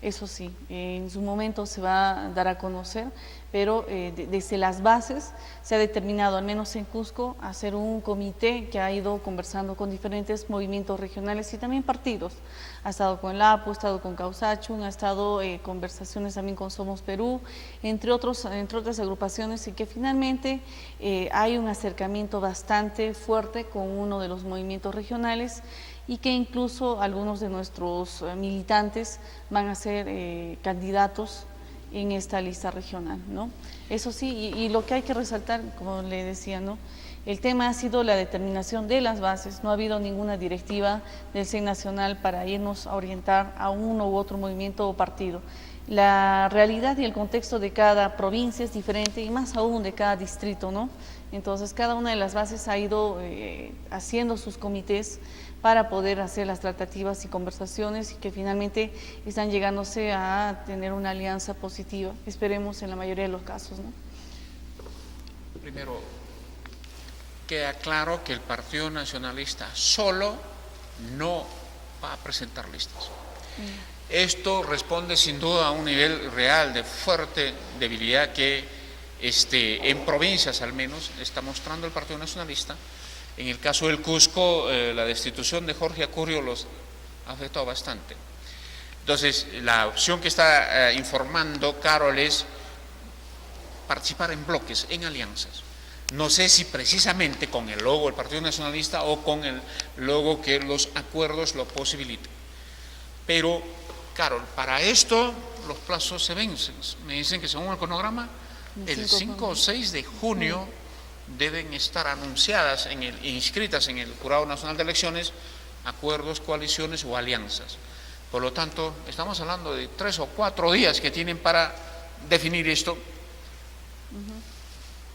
Eso sí, en su momento se va a dar a conocer, pero desde las bases se ha determinado, al menos en Cusco, hacer un comité que ha ido conversando con diferentes movimientos regionales y también partidos. Ha estado con el APU, ha estado con Causachun, ha estado conversaciones también con Somos Perú, entre otras agrupaciones, y que finalmente hay un acercamiento bastante fuerte con uno de los movimientos regionales, y que incluso algunos de nuestros militantes van a ser candidatos en esta lista regional, ¿no? Eso sí, y lo que hay que resaltar, como le decía, ¿no? El tema ha sido la determinación de las bases, no ha habido ninguna directiva del CEN nacional para irnos a orientar a uno u otro movimiento o partido. La realidad y el contexto de cada provincia es diferente, y más aún de cada distrito, ¿no? Entonces, cada una de las bases ha ido haciendo sus comités para poder hacer las tratativas y conversaciones, y que finalmente están llegándose a tener una alianza positiva, esperemos en la mayoría de los casos, ¿no? Primero, queda claro que el Partido Nacionalista solo no va a presentar listas. Esto responde sin duda a un nivel real de fuerte debilidad que en provincias al menos está mostrando el Partido Nacionalista. En el caso del Cusco, la destitución de Jorge Acurio ha afectado bastante. Entonces, la opción que está informando Carol es participar en bloques, en alianzas. No sé si precisamente con el logo del Partido Nacionalista o con el logo que los acuerdos lo posibiliten. Pero, Carol, para esto los plazos se vencen. Me dicen que según el cronograma, el 5 o 6 de junio deben estar anunciadas, inscritas en el Jurado Nacional de Elecciones, acuerdos, coaliciones o alianzas. Por lo tanto, estamos hablando de 3 o 4 días que tienen para definir esto.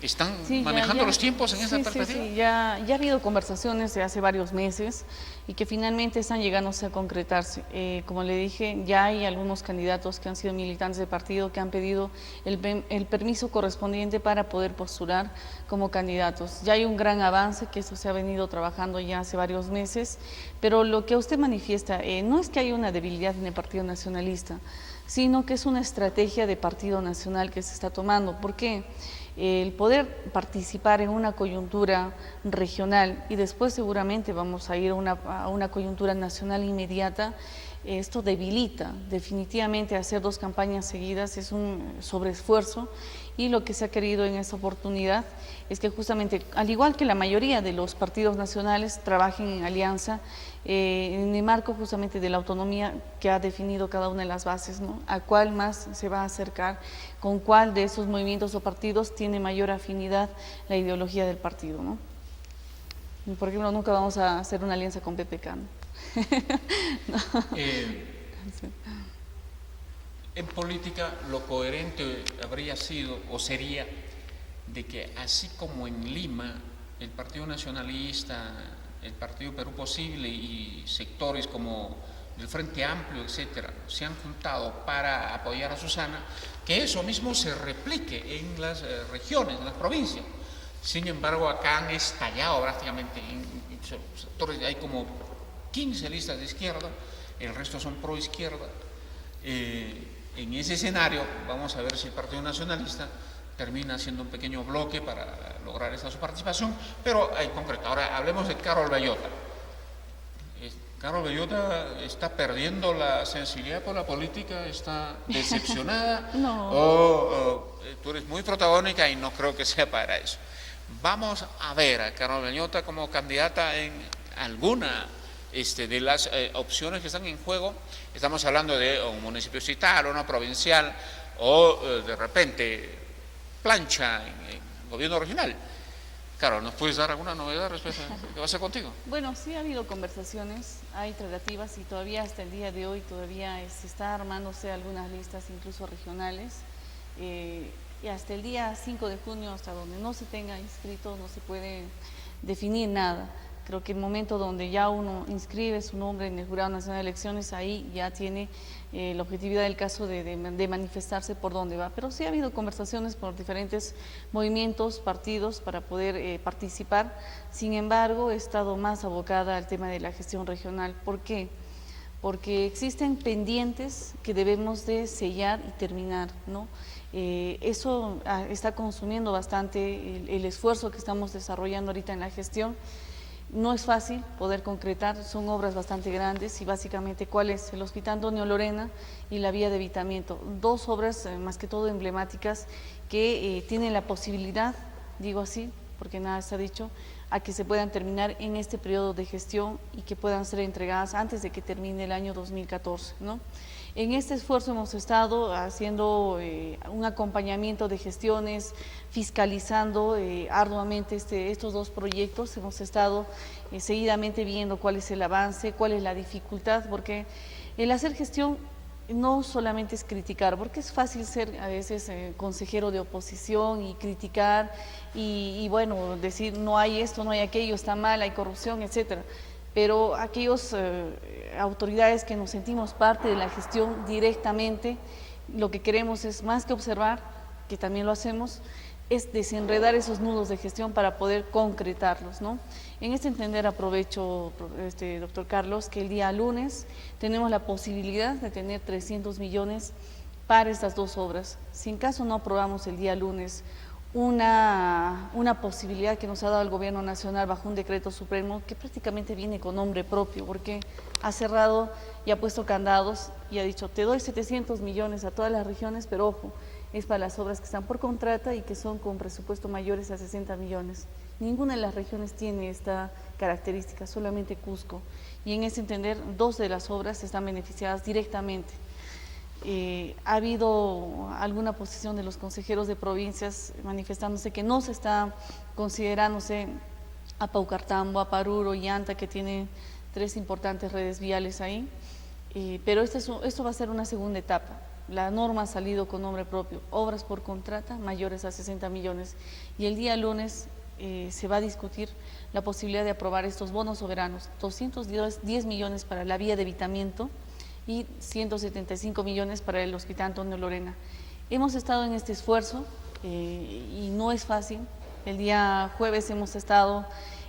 ¿Están manejando los tiempos en esa perspectiva? Sí, ya ha habido conversaciones de hace varios meses y que finalmente están llegándose a concretarse. Como le dije, ya hay algunos candidatos que han sido militantes del partido que han pedido el permiso correspondiente para poder postular como candidatos. Ya hay un gran avance, que eso se ha venido trabajando ya hace varios meses, pero lo que usted manifiesta no es que haya una debilidad en el Partido Nacionalista, sino que es una estrategia de Partido Nacional que se está tomando. ¿Por qué? El poder participar en una coyuntura regional y después seguramente vamos a ir a una coyuntura nacional inmediata, esto debilita. Definitivamente hacer 2 campañas seguidas es un sobreesfuerzo, y lo que se ha querido en esta oportunidad es que justamente, al igual que la mayoría de los partidos nacionales, trabajen en alianza en el marco justamente de la autonomía que ha definido cada una de las bases, ¿no? A cuál más se va a acercar, con cuál de esos movimientos o partidos tiene mayor afinidad la ideología del partido, ¿no? Por ejemplo, nunca vamos a hacer una alianza con PPK, ¿no? No. En política lo coherente habría sido o sería de que así como en Lima el Partido Nacionalista, el Partido Perú Posible y sectores como el Frente Amplio, etcétera, se han juntado para apoyar a Susana, que eso mismo se replique en las regiones, en las provincias. Sin embargo, acá han estallado prácticamente en sectores, hay como 15 listas de izquierda, el resto son pro izquierda. En ese escenario vamos a ver si el Partido Nacionalista termina haciendo un pequeño bloque para lograr esa su participación, pero en concreto. Ahora hablemos de Carol Bellota. Carol Bellota está perdiendo la sensibilidad por la política, está decepcionada. No. O tú eres muy protagónica y no creo que sea para eso. Vamos a ver a Carol Bellota como candidata en alguna de las opciones que están en juego. Estamos hablando de un municipio estatal, una provincial o de repente plancha en gobierno regional. Claro, ¿nos puedes dar alguna novedad respecto a qué va a ser contigo? Bueno, sí ha habido conversaciones, hay tratativas y todavía hasta el día de hoy todavía se está armándose algunas listas incluso regionales, y hasta el día 5 de junio, hasta donde no se tenga inscrito, no se puede definir nada. Creo que el momento donde ya uno inscribe su nombre en el Jurado Nacional de Elecciones, ahí ya tiene la objetividad del caso de manifestarse por dónde va. Pero sí ha habido conversaciones por diferentes movimientos, partidos para poder participar. Sin embargo, he estado más abocada al tema de la gestión regional. ¿Por qué? Porque existen pendientes que debemos de sellar y terminar, ¿no? Eso está consumiendo bastante el esfuerzo que estamos desarrollando ahorita en la gestión. No es fácil poder concretar, son obras bastante grandes y básicamente ¿cuál es? El Hospital Antonio Lorena y la vía de evitamiento, 2 obras más que todo emblemáticas que tienen la posibilidad, digo así, porque nada está dicho, a que se puedan terminar en este periodo de gestión y que puedan ser entregadas antes de que termine el año 2014, ¿no? En este esfuerzo hemos estado haciendo un acompañamiento de gestiones, fiscalizando arduamente estos 2 proyectos. Hemos estado seguidamente viendo cuál es el avance, cuál es la dificultad, porque el hacer gestión no solamente es criticar, porque es fácil ser a veces consejero de oposición y criticar y bueno, decir no hay esto, no hay aquello, está mal, hay corrupción, etcétera. Pero aquellas autoridades que nos sentimos parte de la gestión directamente, lo que queremos es más que observar, que también lo hacemos, es desenredar esos nudos de gestión para poder concretarlos, ¿no? En este entender aprovecho, doctor Carlos, que el día lunes tenemos la posibilidad de tener 300 millones para estas 2 obras. Si en caso no aprobamos el día lunes una posibilidad que nos ha dado el Gobierno Nacional bajo un decreto supremo que prácticamente viene con nombre propio, porque ha cerrado y ha puesto candados y ha dicho, te doy 700 millones a todas las regiones, pero ojo, es para las obras que están por contrata y que son con presupuesto mayores a 60 millones. Ninguna de las regiones tiene esta característica, solamente Cusco. Y en ese entender, 2 de las obras están beneficiadas directamente. Ha habido alguna posición de los consejeros de provincias manifestándose que no se está considerándose a Paucartambo, a Paruro y Anta, que tienen 3 importantes redes viales ahí, pero esto va a ser una segunda etapa. La norma ha salido con nombre propio, obras por contrata mayores a 60 millones, y el día lunes se va a discutir la posibilidad de aprobar estos bonos soberanos, 210 millones para la vía de evitamiento, y 175 millones para el Hospital Antonio Lorena. Hemos estado en este esfuerzo y no es fácil. El día jueves hemos estado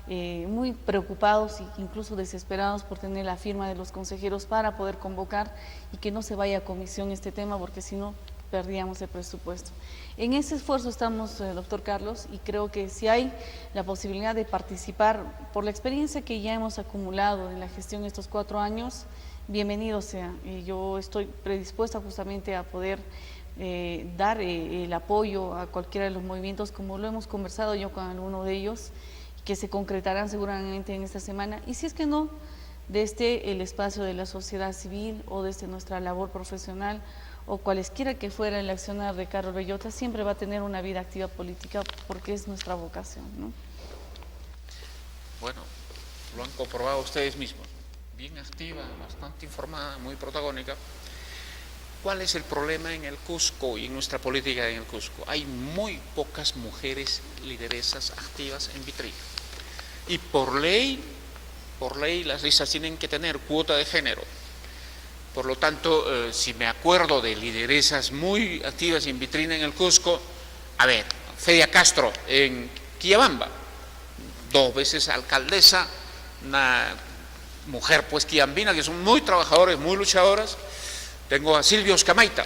muy preocupados e incluso desesperados por tener la firma de los consejeros para poder convocar y que no se vaya a comisión este tema, porque si no perdíamos el presupuesto. En ese esfuerzo estamos, doctor Carlos, y creo que si hay la posibilidad de participar por la experiencia que ya hemos acumulado en la gestión estos 4 años, bienvenido sea. Yo estoy predispuesta justamente a poder dar el apoyo a cualquiera de los movimientos, como lo hemos conversado yo con alguno de ellos, que se concretarán seguramente en esta semana, y si es que no, desde el espacio de la sociedad civil o desde nuestra labor profesional o cualesquiera que fuera el accionar de Carol Bellota, siempre va a tener una vida activa política porque es nuestra vocación, ¿no? Bueno, lo han comprobado ustedes mismos. Bien activa, bastante informada, muy protagónica. ¿Cuál es el problema en el Cusco y en nuestra política en el Cusco? Hay muy pocas mujeres lideresas activas en vitrina. Y por ley las listas tienen que tener cuota de género. Por lo tanto, si me acuerdo de lideresas muy activas en vitrina en el Cusco, a ver, Fedia Castro en Quillabamba, 2 veces alcaldesa, una mujer pues quillambina, que son muy trabajadores, muy luchadoras. Tengo a Silvia Oscamaita,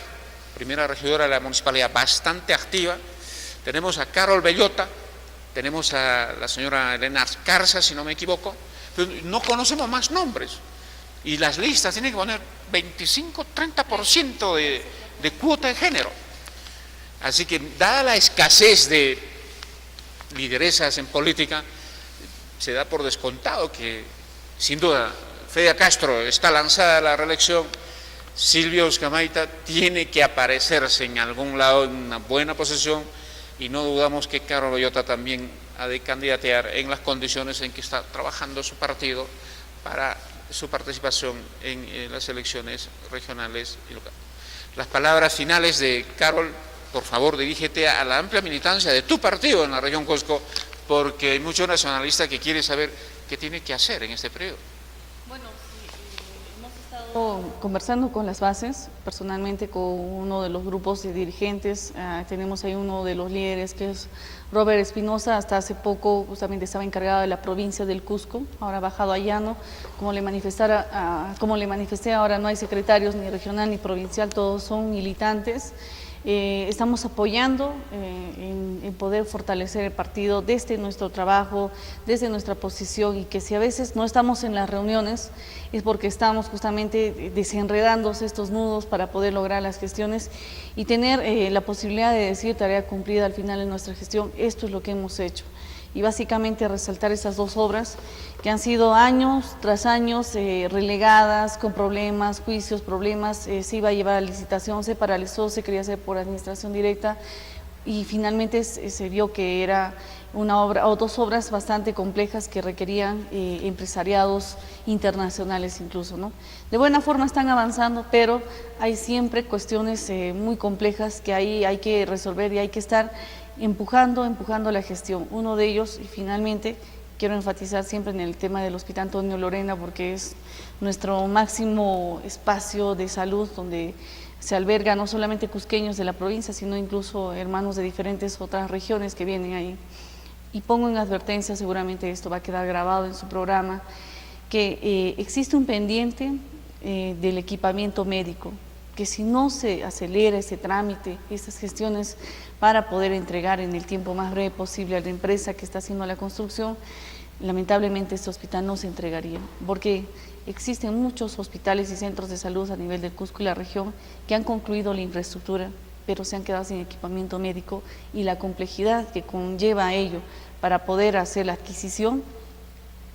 primera regidora de la municipalidad, bastante activa. Tenemos a Carol Bellota, tenemos a la señora Elena Azcarza, si no me equivoco, pero no conocemos más nombres. Y las listas tienen que poner 25-30% de cuota de género. Así que, dada la escasez de lideresas en política, se da por descontado que, sin duda, Fedia Castro está lanzada a la reelección. Silvia Oscamaita tiene que aparecerse en algún lado en una buena posición, y no dudamos que Carol Bellota también ha de candidatear en las condiciones en que está trabajando su partido para su participación en las elecciones regionales y locales. Las palabras finales de Carol, por favor, dirígete a la amplia militancia de tu partido en la región Cusco, porque hay muchos nacionalistas que quieren saber qué tiene que hacer en este periodo. Bueno, hemos estado conversando con las bases, personalmente con uno de los grupos de dirigentes. Tenemos ahí uno de los líderes que es Robert Espinosa. Hasta hace poco justamente estaba encargado de la provincia del Cusco, ahora ha bajado a Llano. Como le manifesté, ahora no hay secretarios ni regional ni provincial, todos son militantes. Estamos apoyando en poder fortalecer el partido desde nuestro trabajo, desde nuestra posición, y que si a veces no estamos en las reuniones es porque estamos justamente desenredándose estos nudos para poder lograr las gestiones y tener la posibilidad de decir tarea cumplida al final de nuestra gestión. Esto es lo que hemos hecho. Y básicamente resaltar estas 2 obras que han sido años tras años relegadas, con problemas, juicios, problemas. Se iba a llevar a licitación, se paralizó, se quería hacer por administración directa, y finalmente se vio que era una obra o 2 obras bastante complejas que requerían empresariados internacionales incluso, ¿no? De buena forma están avanzando, pero hay siempre cuestiones muy complejas que ahí hay que resolver y hay que estar empujando la gestión. Uno de ellos, y finalmente quiero enfatizar siempre en el tema del Hospital Antonio Lorena, porque es nuestro máximo espacio de salud donde se alberga no solamente cusqueños de la provincia, sino incluso hermanos de diferentes otras regiones que vienen ahí. Y pongo en advertencia, seguramente esto va a quedar grabado en su programa, que existe un pendiente del equipamiento médico. que si no se acelera ese trámite, esas gestiones para poder entregar en el tiempo más breve posible a la empresa que está haciendo la construcción, lamentablemente este hospital no se entregaría, porque existen muchos hospitales y centros de salud a nivel del Cusco y la región que han concluido la infraestructura, pero se han quedado sin equipamiento médico, y la complejidad que conlleva ello para poder hacer la adquisición.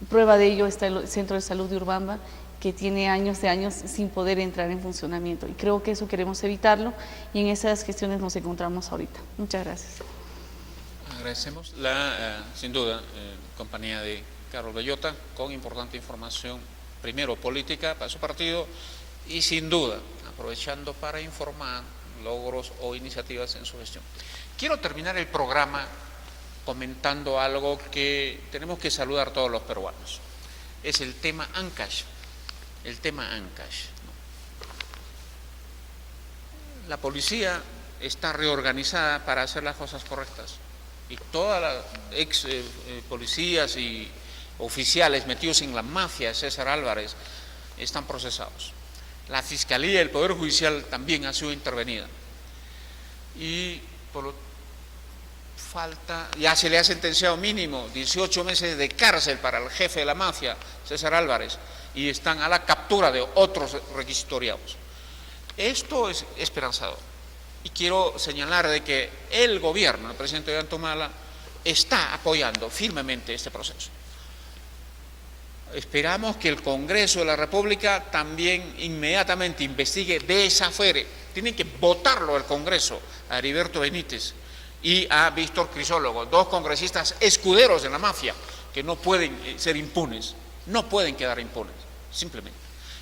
Prueba de ello está el Centro de Salud de Urubamba, que tiene años de años sin poder entrar en funcionamiento, y creo que eso queremos evitarlo, y en esas gestiones nos encontramos ahorita. Muchas gracias. Agradecemos sin duda, compañía de Carlos Bellota, con importante información, primero política para su partido, y sin duda aprovechando para informar logros o iniciativas en su gestión. Quiero terminar el programa comentando algo que tenemos que saludar todos los peruanos. Es el tema Ancash. El tema Ancash. La policía está reorganizada para hacer las cosas correctas, y todas las ex policías y oficiales metidos en la mafia de César Álvarez están procesados. La Fiscalía y el Poder Judicial también ha sido intervenida, y por lo ya se le ha sentenciado mínimo 18 meses de cárcel para el jefe de la mafia, César Álvarez, y están a la captura de otros requisitoriados. Esto es esperanzador, y quiero señalar de que el gobierno, el presidente Ollanta está apoyando firmemente este proceso. Esperamos que el Congreso de la República también inmediatamente investigue de esa fuere. Tienen que votarlo el Congreso, a Heriberto Benítez y a Víctor Crisólogo, dos congresistas escuderos de la mafia, que no pueden ser impunes, no pueden quedar impunes, simplemente.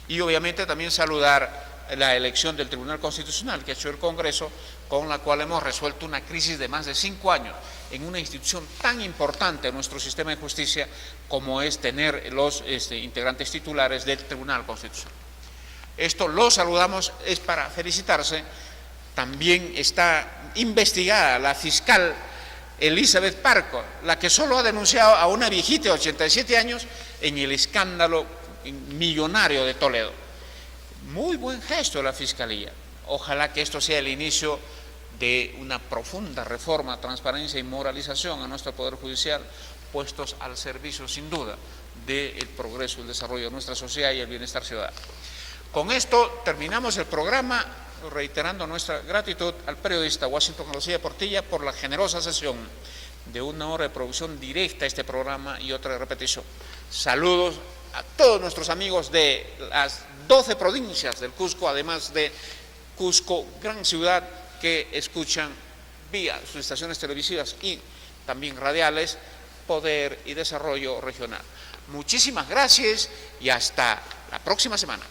Y obviamente también saludar la elección del Tribunal Constitucional que ha hecho el Congreso, con la cual hemos resuelto una crisis de más de 5 años en una institución tan importante en nuestro sistema de justicia como es tener los integrantes titulares del Tribunal Constitucional. Esto lo saludamos, es para felicitarse. También está investigada la fiscal Elizabeth Parco, la que solo ha denunciado a una viejita de 87 años en el escándalo millonario de Toledo. Muy buen gesto de la Fiscalía. Ojalá que esto sea el inicio de una profunda reforma, transparencia y moralización a nuestro Poder Judicial, puestos al servicio, sin duda, del progreso y el desarrollo de nuestra sociedad y el bienestar ciudadano. Con esto terminamos el programa, reiterando nuestra gratitud al periodista Washington García Portilla por la generosa sesión de 1 hora de producción directa a este programa y otra de repetición. Saludos a todos nuestros amigos de las 12 provincias del Cusco, además de Cusco, gran ciudad, que escuchan vía sus estaciones televisivas y también radiales, Poder y Desarrollo Regional. Muchísimas gracias y hasta la próxima semana.